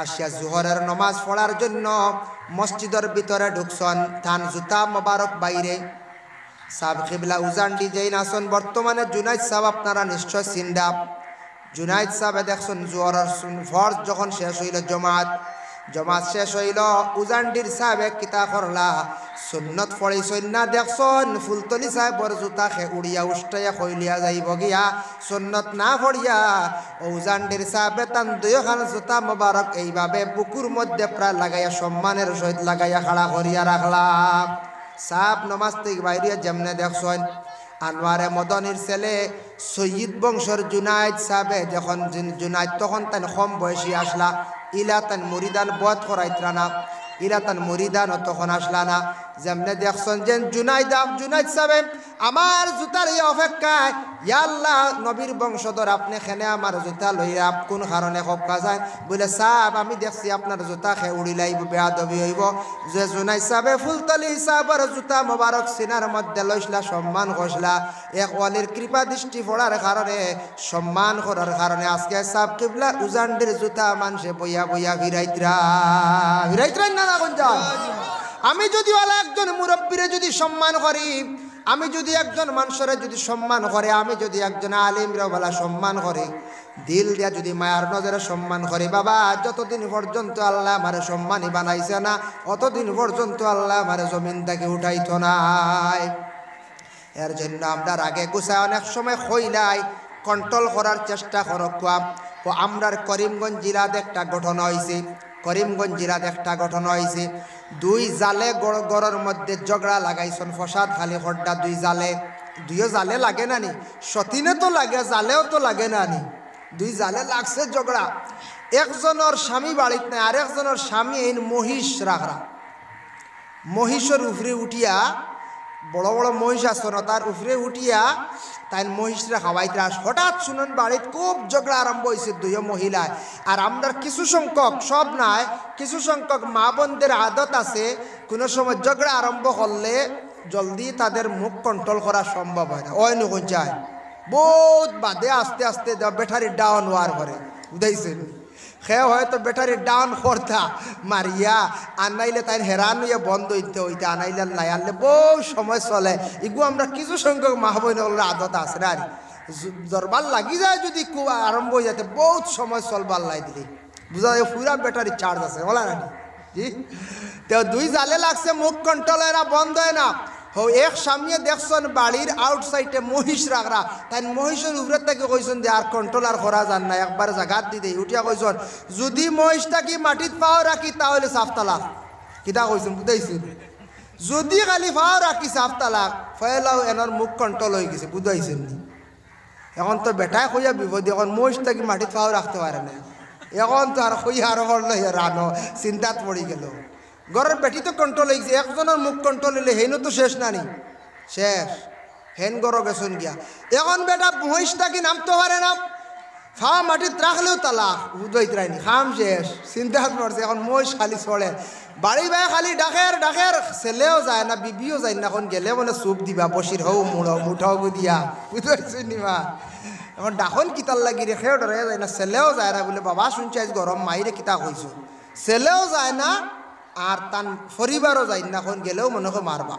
আসিয়া জোহরের নমাজ পড়ার জন্য মসজিদের ভিতরে ঢুকছেন, তান জুতা মোবারক বাইরে। সাহেব কিবলা উজান্ডি যেই নাচন বর্তমানে জুনাইদ সাহেব আপনারা নিশ্চয় চিন্তা। জুনাইদ সাহেব দেখছেন জোহরের ফরজ যখন শেষ হইল, জমাত শেষ হইল, উজান্ডির সাহেবে কিতা করলা সুন্নত পড়াইছেন না দেখছেন ফুলতলি সাহেবর জুতা খে উড়িয়া উষ্টাইয়া খইলিয়া যাইব গিয়া, সুন্নত না পড়িয়া উজান্ডির সাহেবে তান 2খান জুতা মোবারক এইভাবে বুকুর মধ্যে প্রায় লাগাইয়া সম্মানের সহিত লাগাইয়া খাড়া করিয়া রাখলাম। সাহেব নমাজ থেকে বাইরে যেমনে দেখছেন আনোয়ারে মদনির ছেলে সৈয়দ বংশর জুনাইদ সাহেবে যখন জুনাইদ তখন তান কম বয়সী আসলা, ইলা তান মুরিদান বধ করাইত্রা না, ইলা তান মুরিদান তখন আসলা না। যেমনে দেখছেন যে জুনাইদ সাহেব আমার জুতার এই অপেক্ষায়, ইয়া আল্লাহ নবীর বংশধর আপনি খেনে আমার জুতা লইয়া কোন কারণে হপকা যায় বলে, সাহেব আমি দেখছি আপনার জুতা খে উড়িলাইব, বেয়াদবি হইব। যে জুনাইদ সাহেবে ফুলতলি সাহেবের জুতা মোবারক সিনার মধ্যে লইসলা, সম্মান করসলা, এক ওয়ালির কৃপা দৃষ্টি পড়ার কারণে, সম্মান করার কারণে আজকে সাহেব কিবলা উজান্ডির জুতা মানুষে বইয়া বইয়া ভিরাইত্রা না কোন যায়। আমি যদি ওলা একজন মুরব্বীরে যদি সম্মান করি, আমি যদি একজন মানুষের যদি সম্মান করে, আমি যদি একজন আলিমরা বলা সম্মান করে, দিল দিয়া যদি মায়ার নজরে সম্মান করে, বাবা যতদিন পর্যন্ত আল্লাহ আমারে সম্মানী বানাইছে না, অতদিন পর্যন্ত আল্লাহ আমারে জমিন থেকে উঠাইতো নাই। এর জন্য আমরা আগে গুছায় অনেক সময় হইলাই কন্ট্রোল করার চেষ্টা করকুয়া। ও আমরার করিমগঞ্জ জেলাত একটা ঘটনা হয়েছে, করিমগঞ্জ জেলাত একটা ঘটনা হয়েছে। দুই জালে গড়ের মধ্যে ঝগড়া লাগাইছেন, ফসাদ খালি হড্ডা দুই জালে, দুইও জালে লাগে না নি, সতিনে তো লাগে, জালেও তো লাগে না নি, দুই জালে লাগছে ঝগড়া। একজনের স্বামী বাড়িত নাই, আরেকজনের স্বামী এই মহিষ রাখরা, মহিষের উপরে উঠিয়া, বড় বড় মহিষ আসতো না, তার উপরে উঠিয়া তাই মহিষরা খাওয়াইতে আস। হঠাৎ শুনুন বাড়ির খুব ঝগড়া আরম্ভ হয়েছে দুইও মহিলায়। আর আমরা কিছু সংখ্যক, সব নাই, কিছু সংখ্যক মা বোনদের আদত আছে, কোনো সময় ঝগড়া আরম্ভ করলে জলদি তাদের মুখ কন্ট্রোল করা সম্ভব হয় না। ওই নুকুন চায় বহুত বাদে আস্তে আস্তে ব্যাটারি ডাউন হওয়ার পরে বুঝাইছেন, সে হয়তো ব্যাটারি ডাউন করতা মারিয়া আনাইলে তাই হেরান হইয়া বন্ধ হইতে হইতে আনাইলে নাই আনলে বহু সময় চলে। এগুলো আমরা কিছু সংখ্যক মা বোনের আদত আছে না, জরবার লাগি যায় যদি খুব আরম্ভ হয়ে যেতে বহুত সময় চলবার লাই দিলে বুঝা যায় পুরা ব্যাটারি চার্জ আছে বলা না জি। তো দুই জালে লাগছে, মুখ কন্ট্রোল হয় না, বন্ধ হয় না। হো এক সামনে দেখছেন বাড়ির আউটসাইডে মহিষ রাখরা, তাই মহিষের উপরে থেকে কইছেন যে আর কন্ট্রোল আর করা যান না, একবার জাগাত দিতে উঠিয়া কইছেন যদি মহিষটাকে মাটিত পাও রাখি তাহলে সাফতালা কিতা কইছেন বুঝাইছেন, যদি খালি পাও রাখি সাফতালা ফয়লাও এনার মুখ কন্ট্রোল হয়ে গেছে বুঝাইছেন। এখন তো বেটায় কইয়া বিপদ, এখন মহিষটাকে মাটিত পাও রাখতে পারে না, এখন তো আর কইয়া আরো করলো রানো চিন্তাত পড়ি গেল। ঘরের বেটি তো কন্ট্রোল হয়ে গেছে, একজনের মুখ কন্ট্রোল হইলে হেনও তো শেষ নানি, শেষ হেন গড় গেছন গিয়া। এখন বেটা মহিষটা কি নামতে পারে না, খাওয়া মাটিত রাখলেও তালা উদয়তরাইনি খাম শেষ, চিন্তা করছে। এখন মহিষ খালি ছড়ে বাড়ি বাই খালি ডাকের ডাকের, ছেলেও যায় না বিবিও যায় না, এখন গেলে মানে চুপ দিবা বসির হও মুঠাও দিয়া বুঝতে পারছি নিমা। এখন ডাখন কিতার লাগি রেখেও ডরে যায় না, ছেলেও যায় না, বলে বাবা শুনছি আজ গরম মাইরে কিতা কইছো, ছেলেও যায় না আর তার পরিবারও যাই না, এখন গেলেও মনে হয় মারবা।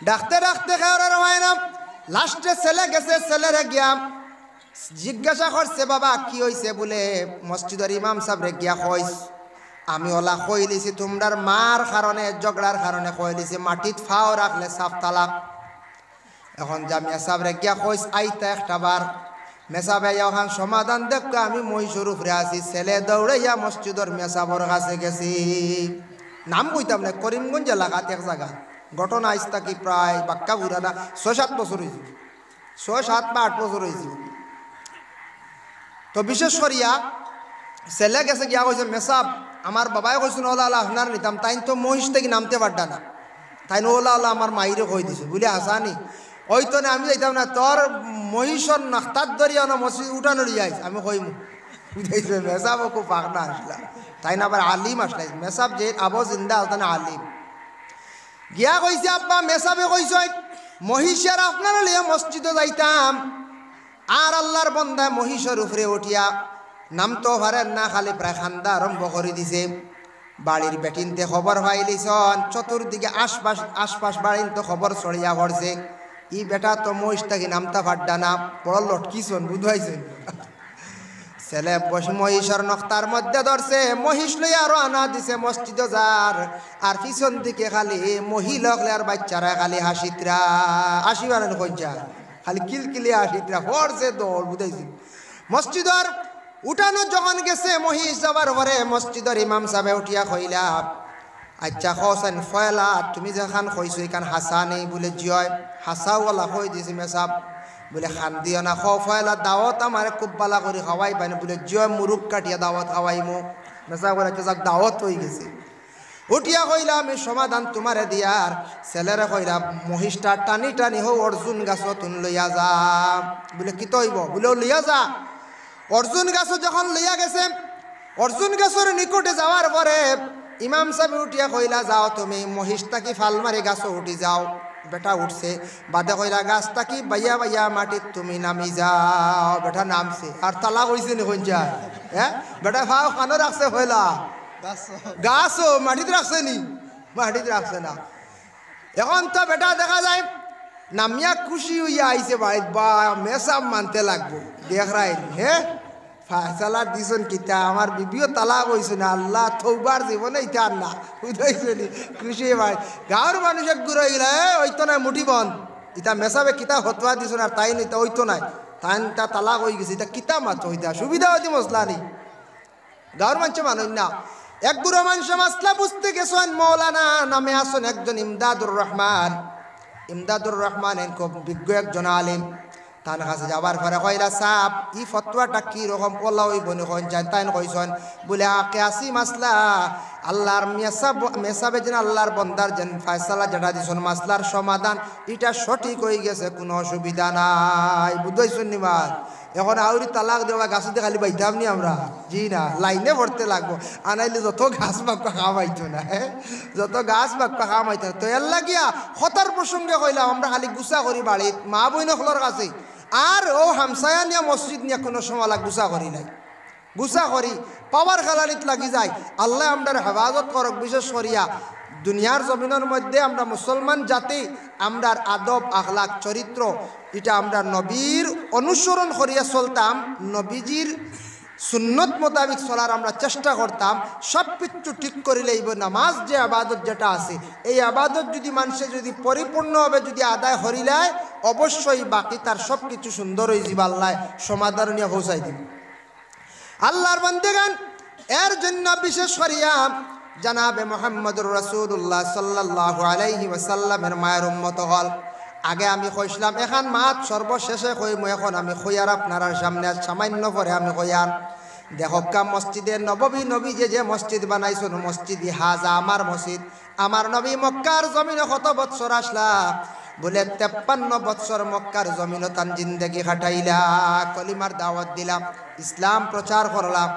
ডাকতে ডাকতে খেয়ে হয় না, লাস্টে ছেলে গেছে, ছেলেরে গিয়া জিজ্ঞাসা করছে বাবা কি হয়েছে, বলে মসজিদের ইমাম সাহেব রে গিয়া কইস আমি ওলা কই লিছি তোমরার মার কারণে ঝগড়ার কারণে কই লিছি মাটিত ফাও রাখলে সাফ তালাক। এখন জামিয়া সাহেব রে গিয়া কইস আইতা একটা বার, মেসাবে ওখান সমাধান দেখো, আমি মহিষুর উপরে আছি। ছেলে দৌড়াইয়া মসজিদর মেসাবর কাছে গেছি, নাম কইতাম না, করিমগঞ্জ এলাকাত এক জায়গা ঘটনা আইসতা কি প্রায় বাক্কা বুড়া না ৬-৭ বছর হয়েছিল, ৬-৭ বা ৮ বছর হয়েছিল। তো বিশেষ করিয়া ছেলে গেছে গিয়া কইছে মেসাব আমার বাবাই কইছেন ওলা আল্লাহ আপনার নিতাম, তাই তো মহিষ থেকে নামতে পারতা না, তাই ওলা আল্লাহ আমার মাইরে কই দিছে বলে হাসানি ওই তো না আমি যাইতাম না, তোর মহিষর নাস্তার ধরিয়া না মসজিদ উঠানো যাইস আমি কইম বুঝাইছে। মেসাবও খুব পাকনা আসলা, তাই না আবার আলিম আসলাই, মেসাব যে আবো জিন্দা আসতানা আলিম গিয়া কইছে আব্বা মেসাবে কইছ মহিষের আপনারা লিয়া মসজিদে যাইতাম, আর আল্লাহর বন্দায় মহিষের উপরে উঠিয়া নামতো পারেন না, খালি প্রায় খান্দা আরম্ভ করে দিছে। বাড়ির বেটিনতে খবর পাইলিছন, চতুর্দিকে আশপাশ বাড়িতে খবর ছড়িয়া পড়ছে, ই বেটা তো মহিষটাকে নামতা পাড্ডা না, বড় লটকিছন বুঝাইছেন। ছেলে মহিষের নখতার মধ্যে ধরছে, মহিষ লই আরো আনা দিছে মসজিদে যার, আর পিছন দিকে খালি মহিলা আর বাচ্চারা খালি হাসিত্রা আসিবার কইছা খালি কিলকিলি হাসিত্রা পড়ছে দৌড় বুঝাইছি। মসজিদর উঠানো যখন গেছে মহিষ যাবার পরে মসজিদের ইমাম সাহেব উঠিয়া কইলা আচ্ছা খোসেন ফয়লা তুমি যেখান কইছো এখান হাসা নেই, বলে জিয় হাসাওয়ালা কই দিছি মেসাব, বলে খান দিও না খো ফয়লা দাওয়াত আমার খুব বালা করে খাওয়াই পাইনি, বলে জিয় মুরুখ কাটিয়া দাওয়াত খাওয়াইমো। মেসাব বলে যাক দাওয়াত হয়ে গেছে। উঠিয়া কইলা আমি সমাধান তোমারে দিয়ার, ছেলেরে কইলা মহিষটা টানি টানি হো অর্জুন গাছ তুন লইয়া যা, বলে কি তৈব, বলে লইয়া যা। অর্জুন গাছ যখন লইয়া গেছে, অর্জুন গাছের নিকটে যাওয়ার পরে ইমাম সাহেব উঠিয়া কইলা যাও তুমি মহিষটাকে ফাল মারি গাছ উঠি যাও। বেটা উঠছে, বাদে কইলা গাছটাকে বাইয়া বাইয়া মাটিত তুমি নামি যাও। বেটা নামছে, আর তালা কইছে নি কোন যায়, হ্যাঁ বেটা ভাও খানো রাখছে কইলা গাছও মাটিতে রাখছে নি, মাটিতে রাখছে না। এখন তো বেটা দেখা যায় নামিয়া খুশি হইয়া আইছে বাড়িত, বা মেসাব মানতে লাগবো দেখ রাই হ্যাঁ ফায়সালা দিছন কিতা আমার বিবিও তালাক হইছে না আল্লাহ থৌবার জীবনে ইটা আর না বুঝাইছে নি খুশি ভাই গাঁর মানুষ এক গুড় হইলা ওইতো নাই মুঠি বন্ধ ইটা মেসাবে কিতা হতোয়া দিছন আর তাই নিতা ওইতো নাই তাই তা তালাক হয়ে গেছে এটা কিতা মাত্র হইতা সুবিধা হইতে মশলা নেই গাঁর মানুষ মানুষ না এক গুড়ো মানুষ মাসলা বুঝতে গেছেন মৌলানা নামে আসুন একজন ইমদাদুর রহমান খুব বিজ্ঞ একজন আলিম তার কাছে যাবার পরে কইলা সাপ ই ফতোয়াটা কি রকম কলা ওই বনে কইন চান তাই কইছেন বলে আকিয়াসি মাসলা আল্লাহর মেসাবে যেন আল্লাহর বন্দার যেন ফয়সালা যেটা দিছেন মাসলার সমাধান এটা সঠিক হয়ে গেছে কোনো অসুবিধা নাই বুঝাইছেন নি মাল এখন আউরি তালাক দেওয়া গাছতে খালি বাইতাম নি আমরা জি না লাইনে ভরতে লাগবো আনাইলে যত গাছ বাক্কা খাওয়াইতো না যত গাছ বাক্কা খাওয়াইতো না তো এর লাগিয়া হতার প্রসঙ্গে কইলাম আমরা খালি গুছা করি বাড়িত মা বইনকলর কাছে আর ও হামসায়া নিয়ে মসজিদ নিয়ে কোনো সময় গুছা করি নাই গুছা করি পাওয়ার খালানিত লাগি যায় আল্লাহ আমরার হেফাজত করক বিশেষ করিয়া দুনিয়ার জমিনের মধ্যে আমরা মুসলমান জাতি আমরার আদব আখলাক চরিত্র এটা আমরা নবীর অনুসরণ করিয়া চলতাম নবীজির সুন্নত মোতাবিক চলার আমরা চেষ্টা করতাম সব কিছু ঠিক করিলেইব নামাজ যে আবাদত যেটা আছে এই আবাদত যদি মানুষে যদি পরিপূর্ণভাবে যদি আদায় করিলায় অবশ্যই বাকি তার সব কিছু সুন্দর হয়ে যাব আল্লাহ সমাধান নিয়ে পৌঁছাই দিব আল্লাহর বান্দেগান এর জন্য বিশেষ করিয়া জানাবে মুহাম্মদুর রাসূলুল্লাহ সাল্লাল্লাহু আলাইহি ওয়াসাল্লামের মায়ের উম্মত হল আগে আমি কইছিলাম এখন মাত সর্বশেষে কইমু এখন আমি কইয়ার আপনার সামনে সামান্য পরে আমি কইয়ার দেখকা মসজিদে নববী নবী যে মসজিদ বানাইছেন মসজিদ হাজা আমার মসজিদ আমার নবী মক্কার জমিনে কত বৎসর আসলা বলে 53 বৎসর মক্কার জমিনে তান জিন্দেগি কাটাইলা কলিমার দাওয়াত দিলাম ইসলাম প্রচার করলাম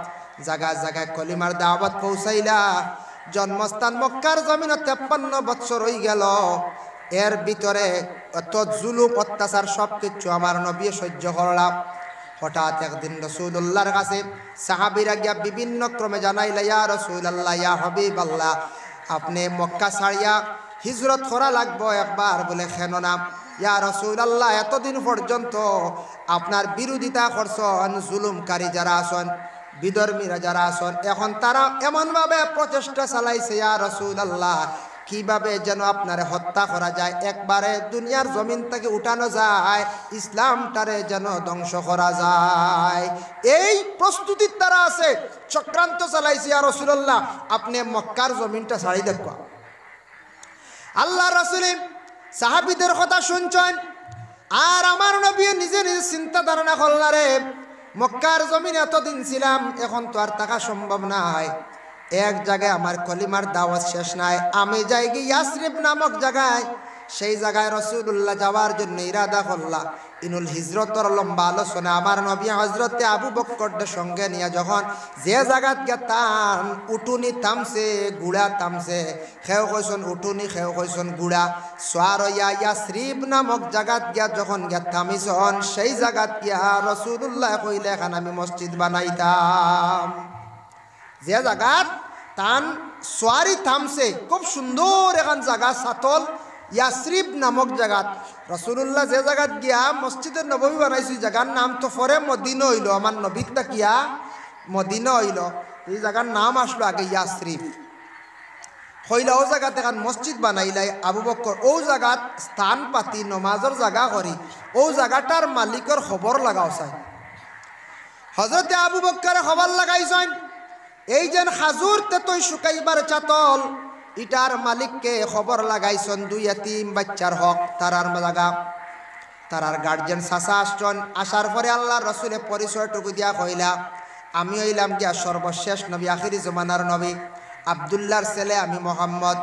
জায়গা জায়গায় কলিমার দাওয়াত পৌঁছাইলা জন্মস্থান মক্কার জমিনে 53 বৎসর হয়ে গেল এর ভিতরে অত জুলুম অত্যাচার সব কিছু আমার নবী সহ্য করলাম হঠাৎ একদিন রাসূলুল্লাহর কাছে সাহাবীরা গিয়া বিভিন্ন ক্রমে জানাইলা ইয়া রাসূলুল্লাহ ইয়া হাবিবাল্লাহ আপনি মক্কা ছাড়িয়া হিজরত করা লাগবো একবার বলে কেন না ইয়া রাসূলুল্লাহ এতদিন পর্যন্ত আপনার বিরোধিতা করছেন জুলুমকারী যারা আছেন বিধর্মীরা যারা আছেন এখন তারা এমনভাবে প্রচেষ্টা চালাইছে ইয়া রাসূলুল্লাহ কিভাবে যেন আপনারে হত্যা করা যায় একবারে দুনিয়ার জমিন থেকে উঠানো যায় ইসলামটারে যেন ধ্বংস করা যায় এই প্রস্তুতির তারা আছে চক্রান্ত চালাইছে ইয়া রাসূলুল্লাহ আপনি মক্কার জমিনটা ছাড়ি দেখবা আল্লাহ রাসূল সাহাবীদের কথা শুনছেন আর আমার নবী নিজে নিজে চিন্তা ধারণা করলারে মক্কার জমিনে এতদিন ছিলাম এখন তো আর থাকা সম্ভব নয় এক জায়গায় আমার কলিমার দাওয়াত শেষ নাই আমি যাই গিয়ে ইয়াসরিব নামক জায়গায় সেই জায়গায় রাসূলুল্লাহ যাওয়ার জন্য ইরাদা করলাম ইনুল হিজরতর লম্বা আলোচনা আমার নবী হযরতে আবু বকরের সঙ্গে নিয়ে যখন যে জায়গাত গেতাম উটুনি থামছে গুড়া থামছে খেও কইছন উটুনি খেও কইছন গুড়া সোয়ারয়া ইয়াসরিব নামক জায়গাত গিয়া যখন থামিছন সেই জায়গাত গিয়া রাসূলুল্লাহ কইলে এখন আমি মসজিদ বানাইতাম যে জায়গাত তান সোয়ারি থামছে খুব সুন্দর এখন জায়গা সাতল ইয়াসরিব নামক জায়গাত রাসূলুল্লাহ যে জায়গাত গিয়া মসজিদে নববী বানাইছে জায়গার নাম তো পরে মদিনা হইল আমার নবীর তাকিয়া মদিনা হইল এই জায়গার নাম আসলো আগে ইয়াসরিব হইলা ও জায়গাতে এখন মসজিদ বানাইলাই আবু বকর ও জায়গাত স্থান পাতি নমাজের জায়গা করি ও জায়গাটার মালিকের খবর লাগাও চাই হযরতে আবু বকর খবর লাগাইছেন এই যেন খাজুর তেতই শুকাইবার চাতল ইটার মালিককে খবর লাগাইছেন দুই এতিম বাচ্চার হক তারার জায়গা তারার গার্জেন চাচা আসছেন আসার পরে আল্লাহর রাসূলের পরিচয়টুকু দিয়া কইলা আমি হইলাম গিয়া সর্বশেষ নবী আখিরি জমানার নবী আব্দুল্লাহর ছেলে আমি মোহাম্মদ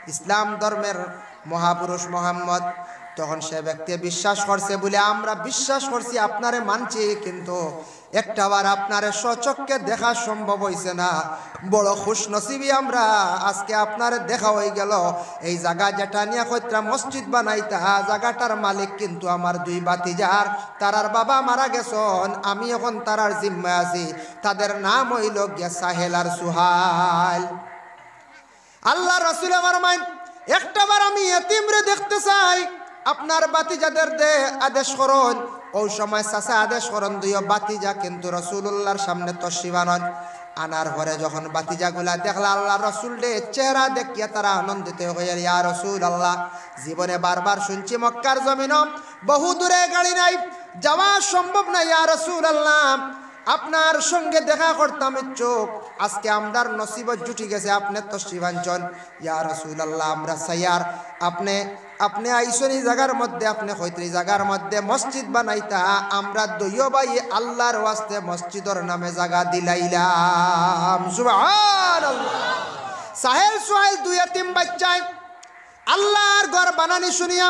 ইসলাম ধর্মের মহাপুরুষ মোহাম্মদ তখন সে ব্যক্তি বিশ্বাস করছে বলে আমরা বিশ্বাস করছি আপনারে মানছি কিন্তু একটাবার আপনারে সচক্ষে দেখা সম্ভব হইছে না বড় খুশনসিবি আমরা আজকে আপনারে দেখা হয়ে গেল এই জায়গা যেটা নিয়ে কইত্রা মসজিদ বানাইতা জায়গাটার মালিক কিন্তু আমার দুই ভাতিজার তারার বাবা মারা গেছেন আমি এখন তারার জিম্মায় আছি তাদের নাম হইল গিয়া সাহেল আর সুহাইল আল্লাহ রাসূল ফরমায় একটাবার আমি এতিমরে দেখতে চাই আপনার বাতিজাদের দে আদেশ করুন। ওই সময় চাচা আদেশ করুন দুইও বাতিজা কিন্তু রাসূলুল্লাহর সামনে তশরিফ আনন। আনার পরে যখন বাতিজাগুলা দেখলা আল্লাহ রসুল ডে চেহারা দেখিয়া তারা আনন্দিত হয়ে ইয়া রাসূলুল্লাহ, জীবনে বারবার শুনছি মক্কার জমিন বহু দূরে গাড়ি নাই, যাওয়া সম্ভব না ইয়া রাসূলুল্লাহ, আপনার সঙ্গে দেখা করতাম ইচ্ছুক, আজকে আমরার নসিবত জুটি গেছে, আপনি তশরিফ আনছেন ইয়া রাসূলুল্লাহ। আমরা সাইয়ার আপনি আইসন এই জায়গার মধ্যে, আপনি হয়তো এই জায়গার মধ্যে মসজিদ বানাইতা, আমরা দইও ভাই আল্লাহর ওয়াস্তে মসজিদর নামে জায়গা দিলাইলাম। সুবহানাল্লাহ। সাহেল সোহেল দুই এতিম বাচ্চায় আল্লাহর ঘর বানানি শুনিয়া,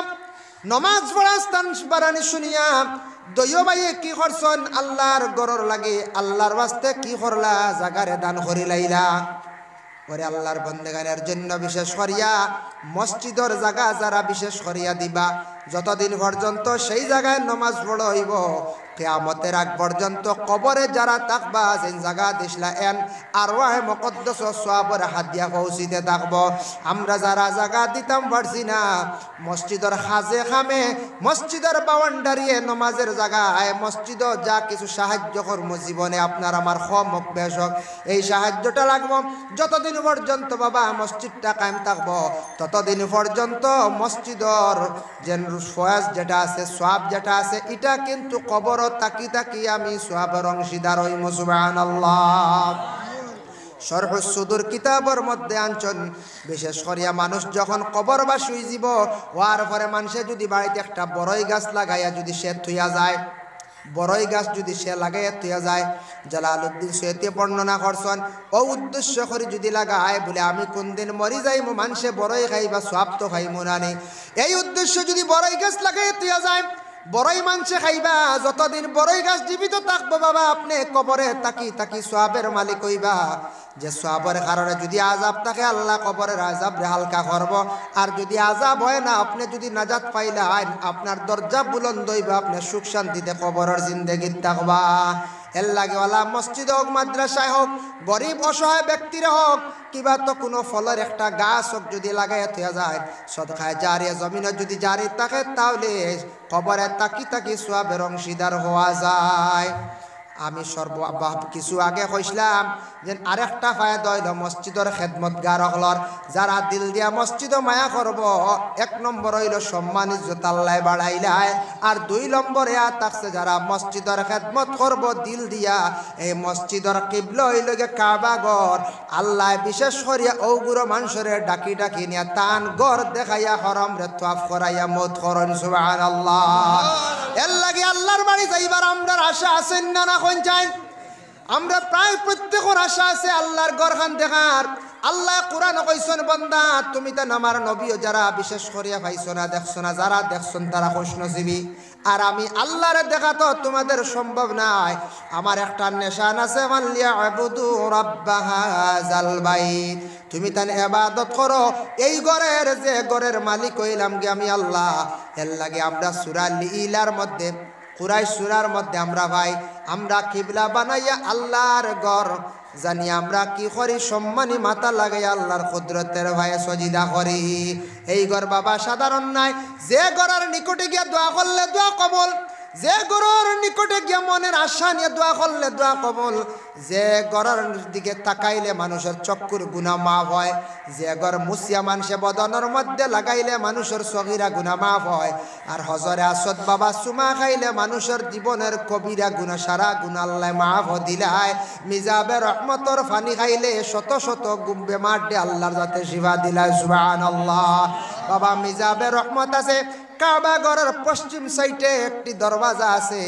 নমাজ পড়ার স্থান বানানি শুনিয়া দইও ভাইয়ে কি করছেন, আল্লাহর ঘরের লাগে আল্লাহর ওয়াস্তে কি করলা, জায়গারে দান করিলাইলা। ওরে আল্লাহর বন্দেগানের জন্য বিশেষ করিয়া মসজিদের জায়গা যারা বিশেষ করিয়া দিবা, যতদিন পর্যন্ত সেই জায়গায় নমাজ পড়া হইব, কিয়ামতের আগ পর্যন্ত কবরে যারা থাকবা সেই জায়গা দিসলা এন আরওয়াহে মুকদ্দাস সওয়াবের হাত দিয়া পৌঁছিতে থাকব। আমরা যারা জায়গা দিতাম পারছি না, মসজিদের খাজে খামে, মসজিদের বাউন্ডারিয়ে নমাজের জায়গায় মসজিদ যা কিছু সাহায্য কর্ম জীবনে আপনার আমার খম বেশক এই সাহায্যটা লাগবো। যতদিন পর্যন্ত বাবা মসজিদটা কায়েম থাকবো, ততদিন পর্যন্ত মসজিদর যে ফয়াজ যেটা আছে, সওয়াব যেটা আছে, এটা কিন্তু কবর তাকি তাকি আমি সওয়াবের অংশীদার হইম। সুবহানাল্লাহ। শরহুস সুদুর কিতাবের মধ্যে আনছেন, বিশেষ করিয়া মানুষ যখন কবরবাসী হয়ে যাব, হওয়ার পরে মানুষে যদি বাড়িতে একটা বড়ই গাছ লাগাইয়া যদি সে থুইয়া যায়, বড়ই গাছ যদি সে লাগাইয়া থুইয়া যায়, জালালউদ্দিন সৈয়দী বর্ণনা করছেন, ও উদ্দেশ্য করে যদি লাগায় বলে আমি কোন দিন মরি যাইমু, মানুষে বড়ই খাইবা সওয়াব তো খাইমু না নি, এই উদ্দেশ্য যদি বড়ই গাছ লাগাইয়া থুইয়া যায়, বড়ই মানুষে খাইবা, যতদিন বড়ই গাছ জীবিত থাকবো বাবা আপনি কবরে তাকি তাকি সওয়াবের মালিক হইবা। যে সওয়াবের কারণে যদি আযাব থাকে আল্লাহ কবরের আযাব রে হালকা করব, আর যদি আযাব হয় না, আপনি যদি নাজাত পাইলা আপনার দরজা বুলন্দ হইবা, আপনি সুখ শান্তিতে কবরের জিন্দেগি থাকবা। এর লাগে ওলা মসজিদ হোক, মাদ্রাসায় হোক, গরিব অসহায় ব্যক্তিরা হোক, কিবা তো কোনো ফলের একটা গাছ হোক যদি লাগাইয়া থিয়া যায়, সদকায়ে জারিয়া জমিনে যদি জারি থাকে, তাহলে কবরে তাকি তাকি সওয়াবের অংশীদার হওয়া যায়। আমি কিছু আগে কইছিলাম যে আরেকটা ফায়দা হইল মসজিদের খেদমতগার হলর, যারা দিল দিয়া মসজিদ মায়া করব, এক নম্বর হইল সম্মান ইজ্জত আল্লাহ বাড়াইলায়, আর দুই নম্বরে থাকছে যারা মসজিদের খেদমত করব দিল দিয়া, এই মসজিদের কিবলা হইল গে কাবা ঘর, আল্লাহ বিশেষ করিয়া ওগুলো মানুষরে ডাকি ডাকি নিয়া তান ঘর দেখাইয়া হরম রে তোয়াফ করাইয়া মত করন। সুবহানাল্লাহ। এর লাগে আল্লাহর বাড়ি যাইবার আমরা আশা আছেন না না কোন চাই, আমরা প্রায় প্রত্যেকের আশা আছে আল্লাহর ঘরখান দেখার। আল্লাহ কোরআন কইছেন, বান্দা তুমি তো আমার নবীও যারা বিশেষ করিয়া পাইছো না, দেখছো না, যারা দেখছেন তারা খুশনসিবি, আর আমি আল্লাহরে দেখা তো তোমাদের সম্ভব নাই। আমার একটা নিশান আছে, মাল্লিয়াবুদু রাব্বা হাযাল বাইত, তুমি তার ইবাদত করো এই ঘরের, যে ঘরের মালিক হইলাম গে আমি আল্লাহ। এর লাগে আমরা সূরা ইলার মধ্যে, কুরাইশ সূরার মধ্যে আমরা ভাই আমরা কিবলা বানাইয়া আল্লাহর ঘর জানি আমরা কি করি, সম্মানী মাথা লাগাইয়া আল্লাহর কুদরতের ভয়ে সজিদা করি। এই ঘর বাবা সাধারণ নাই, যে ঘরের নিকটে গিয়া দোয়া করলে দোয়া কবুল, যে ঘরের নিকটে গিয়া মনের আশা নিয়ে দোয়া করলে দোয়া কবুল, যে ঘরের দিকে তাকাইলে মানুষের চক্ষুর গুনাহ মাফ হয়, যে ঘর মুসিয়া মানুষে বদনের মধ্যে লাগাইলে মানুষের সগীরা গুনাহ মাফ হয়, আর হজরে আসদ বাবা চুমা খাইলে মানুষের জীবনের কবিরা গুনাহ সারা গুনাহ আল্লাহ মাফ দিলায়। মিজাবে রহমতর পানি খাইলে শত শত বেমার দে আল্লাহর যাতে শিফা দিলায়। সুবহানাল্লাহ। বাবা মিজাবে রহমত আছে, কাবা ঘরের পশ্চিম সাইডে একটি দরওয়াজা আছে,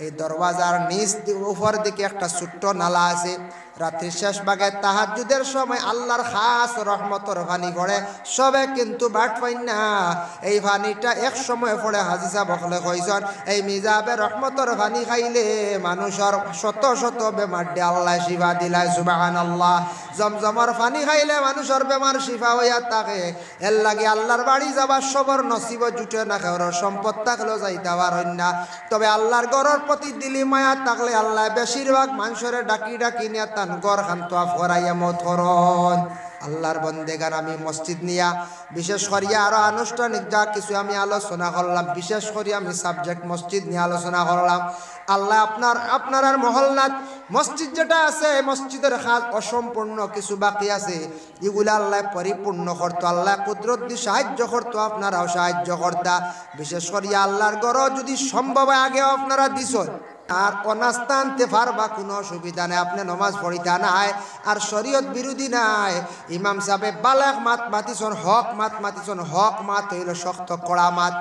এই দরওয়াজার নিচ উপর দিকে একটা ছোট্ট নালা আছে। রাত্রির শেষ ভাগে তাহাজ্জুদের সময় আল্লাহর খাস রহমতের পানি পড়ে, সবে কিন্তু বাট পাই না। এই পানিটা এক সময় পড়ে হাজি সাহেব বকলে কইছেন, এই মিজাবে রহমতের পানি খাইলে মানুষের শত শত বেমার দে আল্লাহ শিফা দিলায়। সুবহানাল্লাহ। জমজমর পানি খাইলে মানুষের বেমার শিফা হইয়া থাকে। এর লাগে আল্লাহর বাড়ি যাবার সবর নসিব জুটে না, কেউ সম্পদ থাকলেও যাইতে পারেন না, তবে আল্লাহর ঘরের প্রতি দিলি মায়া থাকলে আল্লাহ বেশিরভাগ মানুষের ডাকি ডাকি নিয়ে তান ঘর খান তোয়াফ করাইয়া মত করন। আল্লাহর বন্দেগান আমি মসজিদ নিয়া বিশেষ করিয়া আরো আনুষ্ঠানিক যা কিছু আমি আলোচনা করলাম, বিশেষ করে আমি সাবজেক্ট মসজিদ নিয়ে আলোচনা করলাম। আল্লাহ আপনার আর মহল্লাত মসজিদ যেটা আছে, মসজিদের কাজ অসম্পূর্ণ কিছু বাকি আছে, এগুলা আল্লাহ পরিপূর্ণ করতো, আল্লাহ কুদরত দিয়ে সাহায্য করতো, আপনারাও সাহায্য করতা। বিশেষ করিয়া আল্লাহর ঘর যদি সম্ভব আগেও আপনারা দিছ আর অনাস্তা আনতে পারবা, কোনো অসুবিধা নেই, আপনি নমাজ পড়িতা নাই আর শরীয়ত বিরোধী নাই। ইমাম সাহেব বালাক মাত মাতিছন, হক মাত মাতিছন, হক মাত হইল শক্ত কড়া মাত,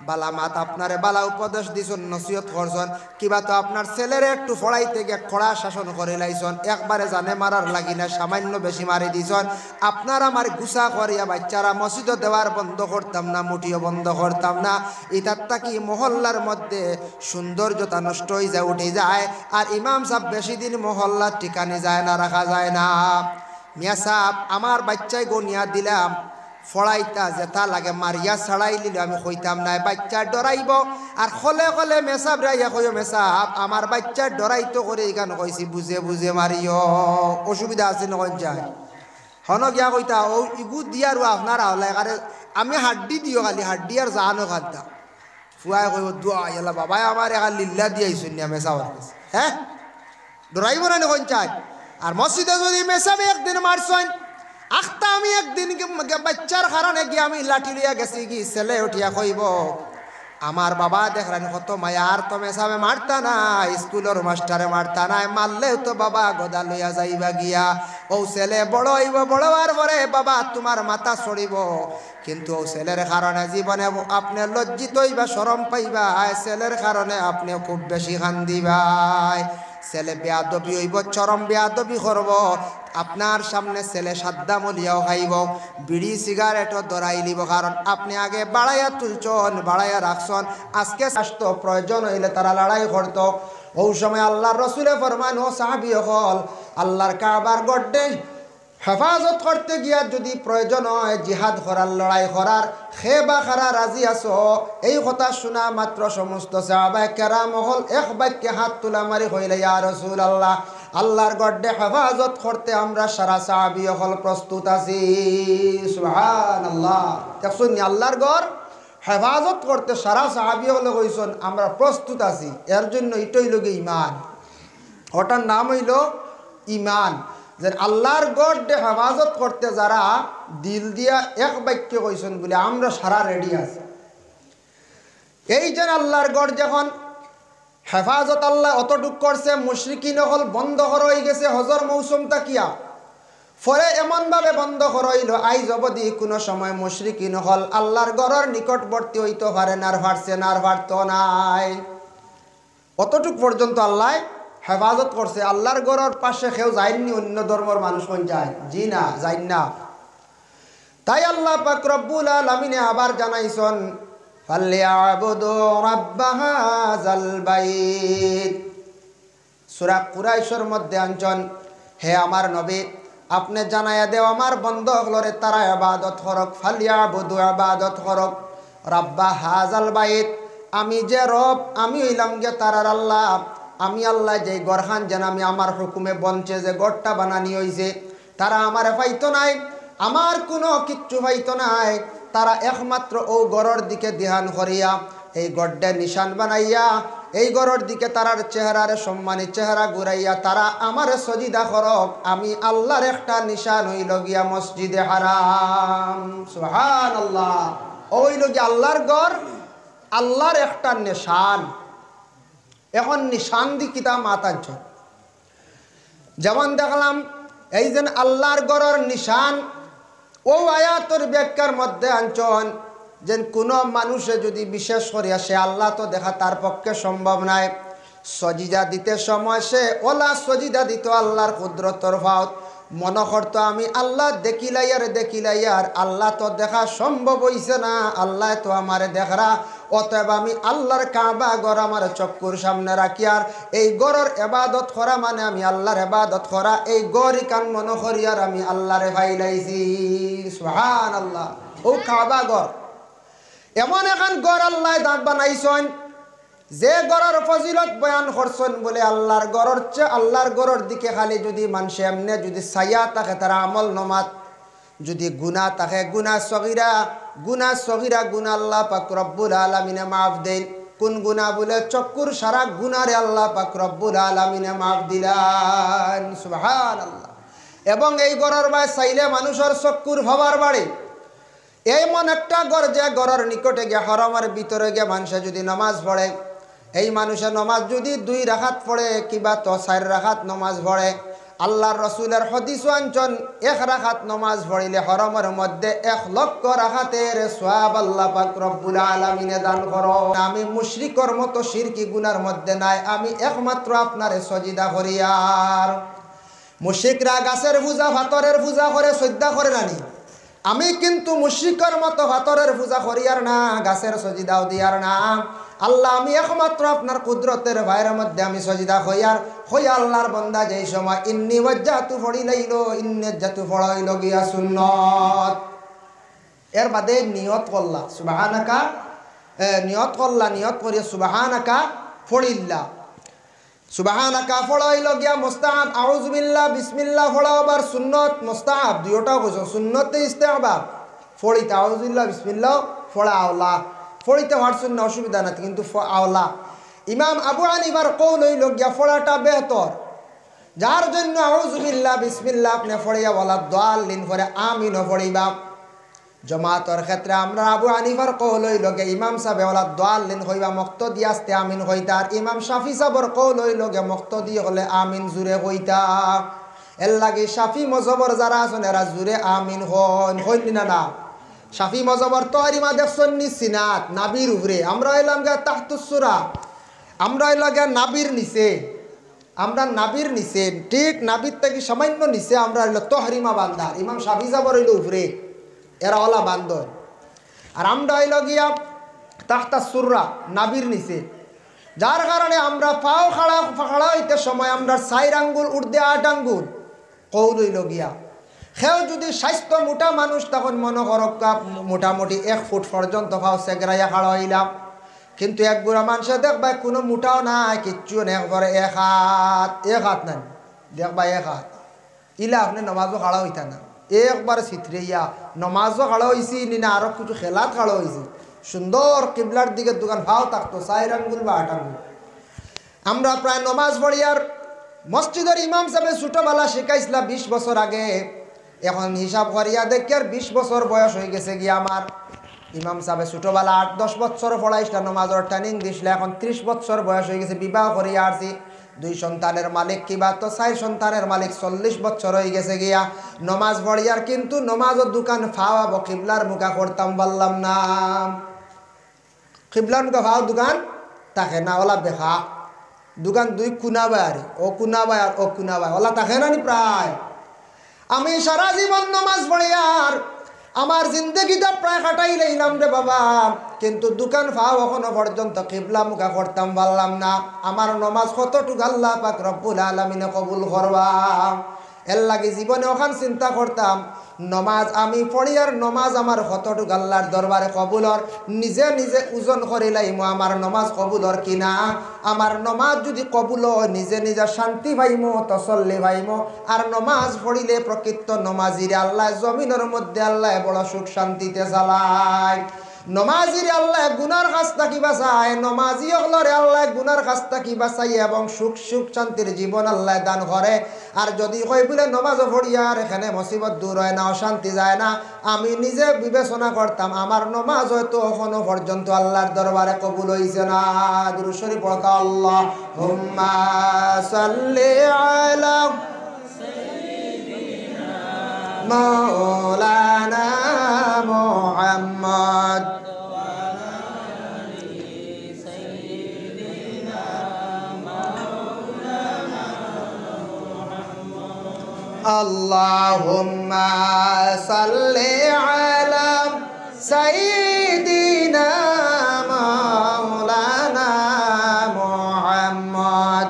বালা মাত আপনারে বালা উপদেশ দিছন, নসিহত করছন, কিবা তো আপনার ছেলেরে একটু পড়াইতে গিয়ে কড়া শাসন করে লাইছন, একবারে জানে মারার লাগি না, সামান্য বেশি মারি দিছন। আপনার আমার গুছা করিয়া বাচ্চারা মসজিদও দেওয়ার বন্ধ করতাম না, মুঠিও বন্ধ করতাম না। ইতারটা কি মহল্লার মধ্যে সৌন্দর্যতা নষ্ট হয়ে যায়, উঠে যায়। আর ইমাম সাহেব বেশি দিন মহল্লার ঠিকানে যায় না, রাখা যায় না। মিয়া সাহেব আমার বাচ্চায় গনিয়া দিলাম, ফড়াইতা যেটা লাগে মারিয়া ছাড়াই লিলে আমি কইতাম না, বাচ্চা ডরাইব আর খলে খলে মেসাব রাইয়া কইও মেসাব আমার বাচ্চা ডরাইতো করে এখানে কইছি বুঝে বুঝে মারিও, অসুবিধা আছে নকন যায় হন গিয়া কইতা ও ইগু দিয়ার আপনার আওলাই আরে আমি হাড্ডি দিও, খালি হাড্ডি আর জানো খাদ্দা ফুয়াই কইব দোয়া এলা বাবাই আমার এখান লিল্লা দিয়াইছুন না মেসাবার কাছে, হ্যাঁ ডরাইব না নকন চাই। আর মসজিদে যদি মেসাবে একদিন মারছেন আখতা, আমি একদিন বাচ্চার কারণে গিয়ে আমি লাঠি লিয়া গেছি, কি ছেলে উঠিয়া কইব আমার বাবা দেখলেন কত মায়া, আর তো মেসাবে মারতা না, স্কুলের মাস্টারে মারতা না, মারলেও তো বাবা গদা লইয়া যাইবা গিয়া। ও ছেলে বড় হইব, বড় হওয়ার পরে বাবা তোমার মাথা সরিব, কিন্তু ও ছেলের কারণে জীবনে আপনি লজ্জিত হইবা, শরম পাইবা, ছেলের কারণে আপনি খুব বেশি কান্দিবাই। ছেলে বেয়াদবি হইব, চরম বেয়াদবি করব, আপনার সামনে ছেলে সাদ্দা মলিয়াও খাইব, বিড়ি সিগারেটও ধরাই লিব, কারণ আপনি আগে বাড়াইয়া তুলছন, বাড়াইয়া রাখছন। আজকে স্বাস্থ্য প্রয়োজন হইলে তারা লড়াই করত। ওই সময় আল্লাহর রসুলে ফরমান ও সাহাবী হল আল্লাহর কাবার গড্ডে হেফাজত করতে গিয়া যদি প্রয়োজন হয় জিহাদ করার, লড়াই করার, খে বা খারা রাজি আছো, এই কথা শোনা মাত্র সমস্ত সাহাবায়ে কেরাম হল এক বাক্যে হাত তুলা মারি হইলে ইয়া রাসূলুল্লাহ আল্লাহর গড্ডে হেফাজত করতে আমরা সারা সাহাবী হল প্রস্তুত আছি। সুবহানাল্লাহ, দেখুন আল্লাহর ঘর হেফাজত করতে সারা সাহাবী হল কইছেন আমরা প্রস্তুত আছি। এর জন্য এটাই লগে ঈমান, ওটার নাম হইল ঈমান, যে আল্লাহর গড্ডে হেফাজত করতে যারা দিল দিয়া এক বাক্য কইছেন বলে আমরা সারা রেডি আছি। এই যে আল্লাহর গড় যখন হেফাজত আল্লাহ অতটুক করছে, মুশরিকিন হল বন্ধ হয়ে গেছে হজর মৌসুমটা কিয়া, ফলে এমনভাবে বন্ধ হইল আইজ অবধি কোনো সময় মুশরিকিন হল আল্লাহর গড়ের নিকটবর্তী হইতে পারে না, আর পারছে না, আর পারত নাই। অতটুক পর্যন্ত আল্লাহ হেফাজত করছে। আল্লাহর গড়ের পাশে কেউ যায়নি, অন্য ধর্মের মানুষ কোন যায়? জি না, যাই না। তাই আল্লাহ পাক রব্বুল আলামিনে আবার জানাইছেন ফালইয়াবুদু রাব্ব হাযাল বাইত। সূরা কুরাইশের মধ্যে আনছেন হে আমার নবী আপনি জানাইয়া দেও আমার বন্ধুগুলোরে তারা ইবাদত করক, ফালইয়াবুদু ইবাদত করক রাব্ব হাযাল বাইত, আমি যে রব আমি হইলাম গে তারার আল্লাহ। আমি আল্লাহ যে গড়খান যেন আমি আমার হুকুমে বনছে যে গড়টা বানানি হয়েছে, তারা আমারে পাইতো নাই, আমার কোনো কিচ্ছু পাইতো নাই, তারা একমাত্র ও গড়ের দিকে ধ্যান করিয়া এই গড়টা নিশান বানাইয়া এই গড়ের দিকে তারার চেহারার সম্মানী চেহারা ঘুরাইয়া তারা আমারে সজিদা করক। আমি আল্লাহর একটা নিশান হইল গিয়া মসজিদে হারাম। সুবহানাল্লাহ, হইল গিয়া আল্লাহর গড়, আল্লাহর একটা নিশান। এখন নিশান দি কিতা মাতাঞ্চ, যেমন দেখলাম এই যে আল্লাহর গড়ের নিশান, ও আয়াতের ব্যাখ্যার মধ্যে আনছন যে কোনো মানুষে যদি বিশেষ করিয়া সে আল্লাহ তো দেখা তার পক্ষে সম্ভব নাই, সজিদা দিতে সময় সে ওলা সজিদা দিত আল্লাহর কুদরতর ফাওত, মনে করতো আমি আল্লাহ দেখিলাইয়ার আল্লাহ তো দেখা সম্ভব হইছে না, আল্লাহ তো আমারে দেখরা, অতএব আমি আল্লাহর কাবা গড় আমার চক্ষুর সামনে রাখি, আর এই গড়ের ইবাদত করা মানে আমি আল্লাহর ইবাদত করা, এই গড়ই কান মনে করি আর আমি আল্লাহরে ভাইলাইছি। সুবহানাল্লাহ, ও কাবা গড় এমন এখন গড় আল্লাহ দাঁত বানাইছেন যে গড়ের ফজিলত বয়ান করছেন বলে আল্লাহর গড়ের চেয়ে আল্লাহর গড়ের দিকে খালি যদি মানুষ এমনি যদি ছায়া থাকে তারা আমল নমাত, যদি গুনাহ থাকে গুনাহ সগীরা গুনাহ আল্লাহ পাক রব্বুল আলামিনে মাফ দেন। কোন গুনাহ বলে চক্ষুর সারা গুনাহরে আল্লাহ পাক রব্বুল আলামিনে মাফ দিলেন, সুবহানাল্লাহ। এবং এই ঘরের বাই চাইলে মানুষের চক্ষুর ভাবার বাড়ে। এমন একটা ঘর যে ঘরের নিকটে গিয়ে হরমের ভিতরে গিয়ে মানুষে যদি নামাজ পড়ে, এই মানুষের নামাজ যদি 2 রাকাত পড়ে কিবা তো 4 রাকাত নামাজ পড়ে, আল্লাহর রসুলের হাদিস আনছেন 1 রাকাত নামাজ পড়িলে হরমের মধ্যে 1 লক্ষ রাকাতের সওয়াব আল্লাহ পাক রব্বুল আলামিনে দান করো। আমি মুশরিকর মতো শিরকি গুনার মধ্যে নাই, আমি একমাত্র আপনারে সজিদা করি। আর মুশরিকরা গাছের পূজা পাথরের পূজা করে শ্রদ্ধা করে নানি, আমি কিন্তু মুশরিকর মতো পাথরের পূজা করি আর না, গাছের সজিদাও দিয়ার না। আল্লাহ আমি একমাত্র আপনার কুদরতের বাইরের মধ্যে আমি সজিদা হই আল্লাহর বান্দা। যেই সময় ইন্নি ওয়াজ্জাহতু ফড়িলাইল, ইন্নাজ্জাতু ফড়াইল গিয়া সুন্নত, এর বাদে নিয়ত করলা সুবহানাকা, নিয়ত করলা, নিয়ত করিয়া সুবহানাকা ফড়িল্লা, সুবহানাকা ফড়াইল গিয়া মুস্তাহাব, আউযু বিল্লাহ বিসমিল্লাহ ফড়াও আবার সুন্নত মুস্তাহাব দুইটাও কইছো। সুন্নতে ইস্তেহবাব ফড়িতে আউযু বিল্লাহ বিসমিল্লাহ ফড়া আওলা, ফড়িতে হওয়ার সুন্নাহ অসুবিধা না, কিন্তু আওলা। ইমাম আবু হানিফার কওল হইল গিয়া ফড়াটা বেহতর, যার জন্য আউযু বিল্লাহ বিসমিল্লাহ আপনি ফড়িয়া ওয়ালা দাল্লিন পরে আমিন পড়িবা। জমাতের ক্ষেত্রে আমরা আবু হানিফার কওল হইল গে ইমাম সাহেব ওয়ালা দাল্লিন হইবা মুক্তদি আস্তে আমিন হইতার। ইমাম শাফি সাহেবর কওল হইল গে মুক্তদি হলে আমিন জুরে হইতা। এর লাগি শাফি মযহবর যারা আছেন এরা জুরে আমিন হইন না। শাফি মযহবর তহরিমা দেখছেন নি সিনাত নাবির উপরে, আমরা হইলাম গে তাহতুস সূরা, আমরা হইলাম গে নাবির নিচে, আমরা নাবির নিচে, ঠিক নাবির থেকে সামান্য নিচে আমরা হইল তহরিমা বান্দার। ইমাম শাফি সাহেবর হইল উপরে, এরা ওলা বান্দর। আর আমরা হইল গিয়া তাহতাস সূরা নাবির নিচে, যার কারণে আমরা পাও খাড়া হইতে সময় আমরা 4 আঙ্গুল উর্ধে 8 আঙ্গুল কৌল হইল গিয়া। সেও যদি স্বাস্থ্য মোটা মানুষ তখন মনে করক মোটামুটি 1 ফুট পর্যন্ত পাও সেগরাইয়া খাড়া হইলাম, কিন্তু এক বুড়া মানুষে দেখবা কোনো মোটাও নাই, কিচ্ছু নেই, একবারে এক হাত নাই, দেখবা 1 হাত ইলা আপনি নমাজও খাড়া হইতা না, একবারে ছিত্রিয়া নমাজও খাড়া হয়েছি না আরো কিছু খেলাত খাড়া হয়েছি, সুন্দর কিবলার দিকে দোকান ভাও থাকতো 4 আঙ্গুল বা 8 আঙ্গুল। আমরা প্রায় নমাজ পড়ি আর মসজিদের ইমাম সাহেব ছোটবেলা শিখাইছিল 20 বছর আগে, এখন হিসাব করিয়া দেখি আর 20 বছর বয়স হয়ে গেছে গিয়া আমার। ইমাম সাহেব ছোটবেলা 8-10 বছর পড়াইছিল, নমাজের ট্রেনিং দিছিল, এখন 30 বছর বয়স হয়ে গেছে, বিবাহ করিয়া আসছি, 2 সন্তানের মালিক, কিবা তো 4 সন্তানের মালিক, 40 বছর হয়ে গেছে গিয়া। নমাজ পড়িয়ার কিন্তু নমাজের দোকান ফাওয়াবো কিবলার মুখা করতাম বললাম না, কিবলার মুখা ফাও দোকান থাকে না, ওলা বেখা দোকান 2 কুনা বাড়ি, ও কুনা বাই আর ও কুনা বাই, ওলা থাকে না নি প্রায়। আমি সারা জীবন নমাজ পড়িয়ার আমার জিন্দগিটা প্রায় কাটাই লাইলাম রে বাবা, কিন্তু দোকান ফাও এখনো পর্যন্ত কিবলা মুখা করতাম বললাম না। আমার নমাজ কতটুকু আল্লাহ পাক রব্বুল আলামিনে কবুল করবা, এর লাগে জীবনে ওখান চিন্তা করতাম নমাজ আমি পড়ি আর নমাজ আমার কতটুকু আল্লাহর দরবারে কবুলর, নিজে নিজে ওজন করিলাইমো আমার নমাজ কবুলর কিনা। আমার নমাজ যদি কবুল হয় নিজে নিজে শান্তি পাইমো, তসল্লি পাইমো। আর নমাজ পড়িলে প্রকৃত নমাজিরে আল্লাহ জমিনের মধ্যে আল্লাহ বড় সুখ শান্তিতে চালায়। নমাজিরে আল্লাহ গুনার কাছ থাকি বাঁচায়, নমাজি হলরে আল্লাহ গুনার কাছ থাকি বাঁচাই এবং সুখ শান্তির জীবন আল্লাহ দান করে। আর যদি কই বলে নমাজ পড়িয়ার এখানে মুসিবত দূর হয় না, অশান্তি যায় না, আমি নিজে বিবেচনা করতাম আমার নমাজ হয়তো এখনো পর্যন্ত আল্লাহর দরবারে কবুল হইছে না। দুরূদ শরীফ পড়া, আল্লাহুম্মা সাল্লি আলা মাওলানা Muhammad Allahumma salli ala sayyidina maulana Muhammad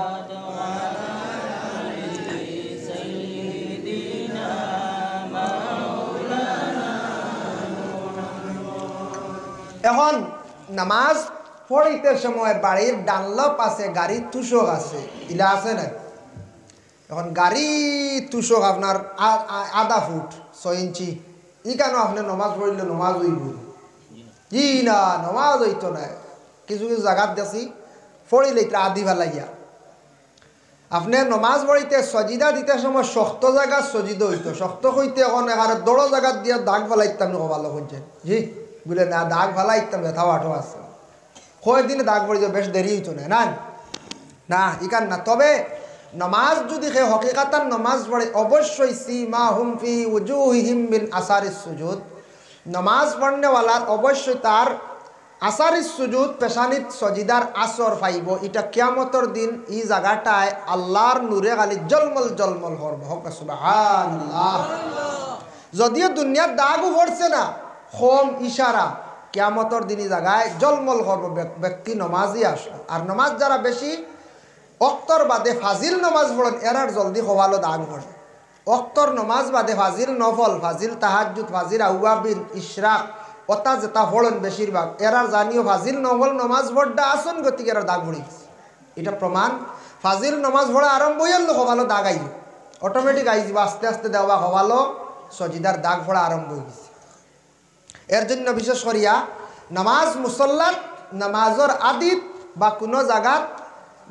এখন নামাজ পড়িতে সময় বাড়ির ডানল পাশে গাড়ির তুষক আছে, ইলা আছে না? এখন গাড়ি তুষক আপনার 1/2 ফুট 6 ইঞ্চি ই কেন আপনি নমাজ পড়লে নমাজ হইব ই না নমাজ হইতো না কিছু কিছু জায়গাত দেখছি পড়িলে আদি ভালাইয়া আপনি নমাজ পড়িতে সজিদা দিতে সময় শক্ত জায়গা সজিদ হইতো শক্ত হইতে এখন এখানে দড়ো জায়গা দিয়ে দাগ ফালাইতাম ভালো করছেন জি বুঝলে না দাগ ফালাইতাম ব্যথা আঠো আছে কয়েকদিনে দাগ পড়ি বেশ দেরি হইতো না না না ইকান না তবে নমাজ যদি সে হকিকাতান নমাজ পড়ে অবশ্যই সীমা হুমফি উজুহিহিম বিন আসারিস সুজুদ নমাজ পড়নেওয়ালার অবশ্যই তার আসারিস সুজুদ পেশানিত সজিদার আসর পাইব এটা কিয়ামতের দিন এই জায়গাটায় আল্লাহর নূরে খালি জলমল জলমল করব হক সুবহানাল্লাহ যদিও দুনিয়ার দাগও পড়ছে না হোম ইশারা কিয়ামতের দিন এই জায়গায় জলমল করব ব্যক্তি নমাজই আসে আর নমাজ যারা বেশি অক্তর বাদে ফাজিল নমাজ পড়েন এরার জলদি হওয়ালো দাগ পড়ে অক্তর নমাজ বাদে ফাজিল নফল ফাজিল তাহাজ্জুদ ফাজিল আউয়াবিন ইশরাক অতা যেটা পড়েন বেশিরভাগ এরার জানিও ফাজিল নফল নমাজ পড়া আসন গতিকে এরা দাগ পড়ে গেছে এটা প্রমাণ ফাজিল নমাজ পড়া আরম্ভ হইল হওয়ালো দাগ আইব অটোমেটিক আইব আস্তে আস্তে দেওয়া হওয়ালো সজিদার দাগ পড়া আরম্ভ হয়ে গেছে এর জন্য বিশেষ করিয়া নামাজ মুসল্লাত নামাজর আদিত বা কোনো জায়গাত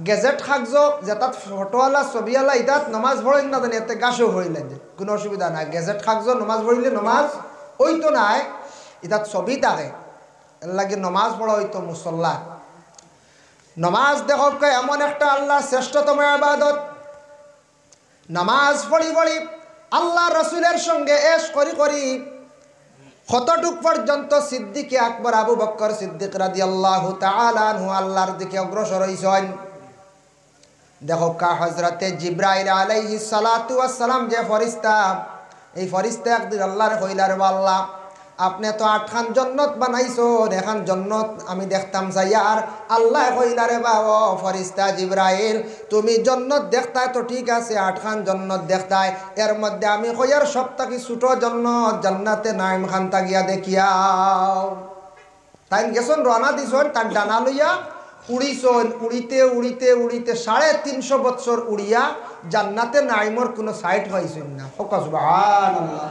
গেজেট খাকজ যেটাত ফটোওয়ালা ছবিওয়ালা ইতাত নমাজ পড়েন না জানি এতে গাছও পড়িলেন যে কোনো অসুবিধা নাই গেজেট খাকজ নমাজ পড়িলে নমাজ ওইতো নাই ইতাত ছবি থাকে এর লাগে নমাজ পড়া হইতো মুসল্লা নমাজ দেখক এমন একটা আল্লাহ শ্রেষ্ঠতম ইবাদত নমাজ পড়ি পড়ি আল্লাহ রসুলের সঙ্গে এশ করি করি কতটুক পর্যন্ত সিদ্দিকে আকবর আবু বকর সিদ্দিক রাদিয়াল্লাহু তাআলা আনহু আল্লাহর দিকে অগ্রসর হইছেন দেখো কা হযরতে জিবরাইল আলাইহিস সালাতু ওয়াস সালাম যে ফেরেশতা এই ফেরেশতা একদিন আল্লাহর কইলার আল্লাহ আপনি তো 8খান জান্নাত বানাইছেন এখন জান্নাত আমি দেখতাম চাই আর আল্লাহ কইলারে বাবা ফেরেশতা জিবরাইল তুমি জান্নাত দেখতাই তো ঠিক আছে 8খান জান্নাত দেখতাই এর মধ্যে আমি কইয়ার সবথেকে ছোট জান্নাত জান্নাতে নাইম খান তাগিয়া দেখিয়াও তাই গেছন রওনা দিছন তার ডানা লইয়া উড়িছন উড়িতে উড়িতে উড়িতে 350 বছর উড়িয়া জান্নাতে নাইমর কোনো সাইট হইছেন না সুবহানাল্লাহ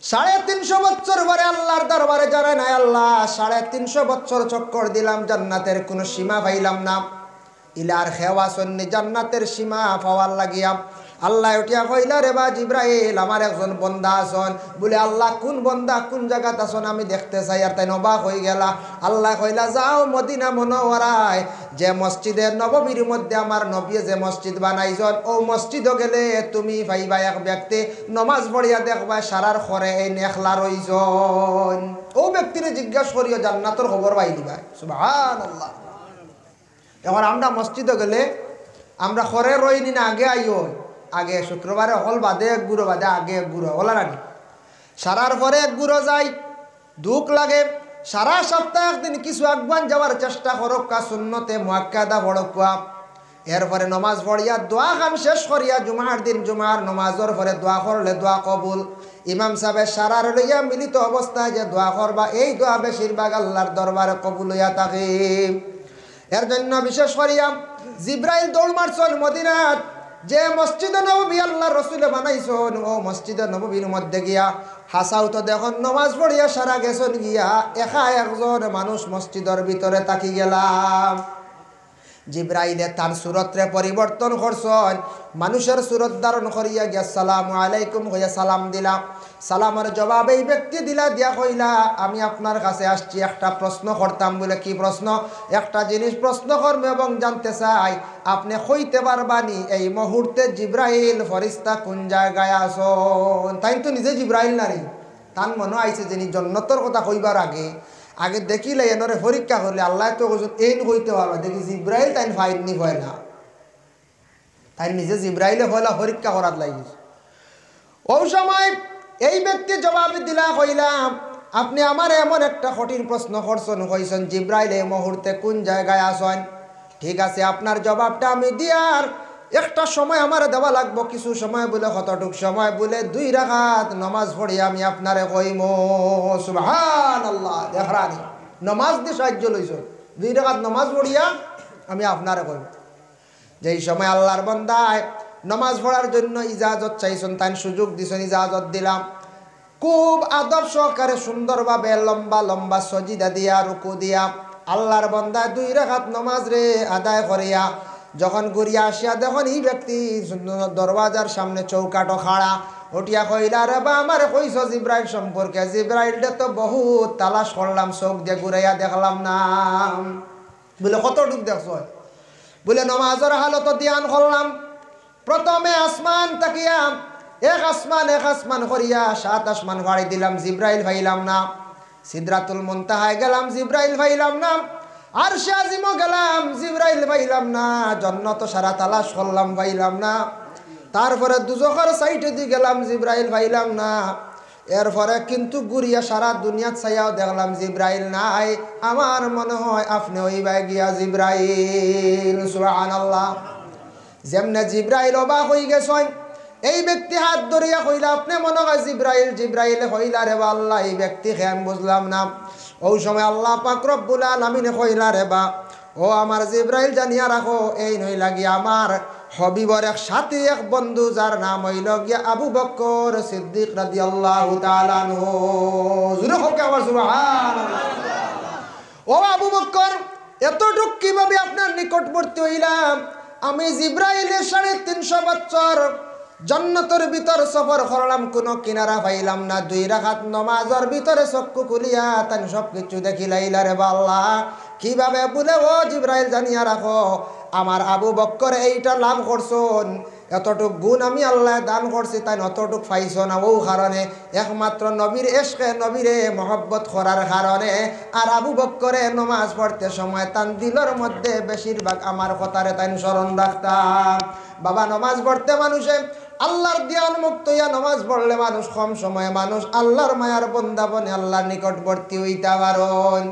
350 বছর পরে আল্লাহর দরবারে জানায় না আল্লাহ 350 বছর চক্কর দিলাম জান্নাতের কোনো সীমা পাইলাম না ইলার খেওয়া সন্নি জান্নাতের সীমা পাওয়ার লাগিয়া আল্লাহ উঠিয়া কইলা রে বা জিবরাইল আমার একজন বন্দা আছেন বলে আল্লাহ কোন বন্দা কোন জায়গাত আছেন আমি দেখতে চাই আর তাই অবাক হয়ে গেলা আল্লাহ কইলা যাও মদিনা মুনাওয়ারায় যে মসজিদের নববীর মধ্যে আমার নবী যে মসজিদ বানাইছেন ও মসজিদও গেলে তুমি পাইবা এক ব্যক্তি নমাজ পড়িয়া দেখবা সারার খরে এই নেখলা রইছেন ও ব্যক্তিরে জিজ্ঞাসা করিও জান্নাতের খবর পাই দিবা সুবহানাল্লাহ এখন আমরা মসজিদে গেলে আমরা খরে রইনি না আগে আইও আগে শুক্রবারে হল বাদে এক গুঁড়ো বাদে আগে এক গুঁড়ো হল রানি সারার পরে এক গুঁড়ো যাই দুঃখ লাগে সারা সপ্তাহ একদিন কিছু আগবান যাওয়ার চেষ্টা করক কা সুন্নতে মুআক্কাদা বড়কুয়া এরপরে নমাজ পড়িয়া দোয়া খান শেষ করিয়া জুমার দিন জুমার নমাজের পরে দোয়া করলে দোয়া কবুল ইমাম সাহেবের সারার লইয়া মিলিত অবস্থায় যে দোয়া করবা এই দোয়া বেশিরভাগ আল্লাহর দরবারে কবুল হইয়া থাকে এর জন্য বিশেষ করিয়া জিব্রাইল দৌড় মারছেন মদিনাত যে মসজিদে নববী আল্লাহ রসুলে বানাইছেন ও মসজিদে নববীর মধ্যে গিয়া হাসাও তো দেখুন নমাজ পড়িয়া সারা গেছেন গিয়া একা একজন মানুষ মসজিদের ভিতরে তাকি গেলাম জিব্রাইলে তার সুরতরে পরিবর্তন করছেন মানুষের সুরত ধারণ করিয়া গিয়া আসসালামু আলাইকুম হইয়া সালাম দিলাম সালামের জবাব এই ব্যক্তি দিলা দিয়া কইলা আমি আপনার কাছে আসছি একটা প্রশ্ন করতাম বলে কি প্রশ্ন একটা জিনিস প্রশ্ন করব এবং জানতে চাই আপনি কইতে পারবানি এই মুহূর্তে জিব্রাইল ফেরেশতা কোন জায়গায় আছেন তাই তো নিজে জিব্রাইল নারী তার মনে আইছে যিনি জান্নাতের কথা কইবার আগে আগে দেখিলে এনরে পরীক্ষা করলে আল্লাহ তো এই হইতে পারবে দেখি জিব্রাইল তাই ফাইননি হয় না তাই নিজে জিব্রাইলে হইলা পরীক্ষা করার লাগিস ওই সময় এই ব্যক্তি জবাব দিলা কইলাম আপনি আমার এমন একটা কঠিন প্রশ্ন করছেন কইছেন জিব্রাইল এই মুহূর্তে কোন জায়গায় আছেন ঠিক আছে আপনার জবাবটা আমি দিয়ার একটা সময় আমার দেওয়া লাগবো কিছু সময় বলে কতটুক সময় বলে 2 রাকাত নামাজ পড়ি আমি আপনারে কইম সুবহানাল্লাহ দেখরানি নামাজ দিয়ে সাহায্য লইছো 2 রাকাত নামাজ পড়িয়া আমি আপনারে কইম যেই সময় আল্লাহর বান্দায় নামাজ পড়ার জন্য ইজাজত চাইছেন তাই সুযোগ দিছেন ইজাজত দিলাম খুব আদব সহকারে সুন্দরভাবে লম্বা লম্বা সজিদা দিয়া রুকু দিয়া আল্লাহর বান্দা 2 রাকাত নামাজ রে আদায় করিয়া যখন ঘুরিয়া আসিয়া দেখুন এই ব্যক্তি দরওয়াজার সামনে চৌকাটো খাড়া উঠিয়া কইলা রে বা আমার কইছ জিব্রাইল সম্পর্কে জিব্রাইলটা তো বহুত তালাশ করলাম চোখ দিয়ে ঘুরাইয়া দেখলাম না। বলে কতটুক দেখছ? বলে নমাজের হালত ধ্যান করলাম, প্রথমে আসমান তাকিয়া এক আসমান করিয়া 7 আসমান ফাড়ি দিলাম, জিব্রাইল পাইলাম না। সিদরাতুল মুনতাহায় গেলাম, জিব্রাইল পাইলাম না। আরশে আজিমও গেলাম, জিব্রাইল পাইলাম না। জান্নাত সারা তালাশ করলাম, পাইলাম না। তারপরে দুজখের সাইটে দিয়ে গেলাম, জিব্রাইল পাইলাম না। এরপরে কিন্তু ঘুরিয়া সারা দুনিয়া চাইয়াও দেখলাম জিব্রাইল নাই। আমার মনে হয় আপনি ওইবাই গিয়া জিব্রাইল। সুবহানাল্লাহ। যেমনে জিব্রাইল অবাক হয়ে গেছেন, এই ব্যক্তি হাত ধরিয়া কইলা আপনি মনে হয় জিব্রাইল। জিব্রাইল কইলা রে বা আল্লাহ এই ব্যক্তিকে আমি বুঝলাম না। ওই সময় আল্লাহ পাক রব্বুল আলামিন কইলা রে বা ও আমার জিব্রাইল জানিয়া রাখো, এই নই লাগি আমার হবিবর এক সাথী এক বন্ধু যার নাম হইল গিয়া আবু বকর সিদ্দিক রাদিয়াল্লাহু তাআলা আনহু। জোরে হোক আওয়াজ সুবহানাল্লাহ। ও আবু বকর, এতটুক কিভাবে আপনার নিকটবর্তী হইলাম? আমি জিব্রাইলের 350 বছর জান্নাতের ভিতর সফর করলাম, কোনো কিনারা পাইলাম না। 2 রাকাত নামাজের ভিতরে চক্ষু খুলিয়া তান সব কিছু দেখিলাইলা রে বা আল্লাহ। কিভাবে? বলে ও জিব্রাইল জানিয়া রাখো, আমার আবু বকর এইটা লাভ করছন, এতটুক গুণ আমি আল্লাহ দান করছি, তাই অতটুক পাইছ না। ও কারণে একমাত্র নবীর এশকে নবীরে মহব্বত করার কারণে আর আবু বকরে নমাজ পড়তে সময় তান দিলর মধ্যে বেশিরভাগ আমার কথারে তাই স্মরণ রাখতাম। বাবা, নমাজ পড়তে মানুষে আল্লাহর ধ্যান মুক্ত হইয়া নমাজ পড়লে মানুষ কম সময়ে মানুষ আল্লাহর মায়ার বন্দা বনে আল্লাহর নিকটবর্তী হইতে পারেন।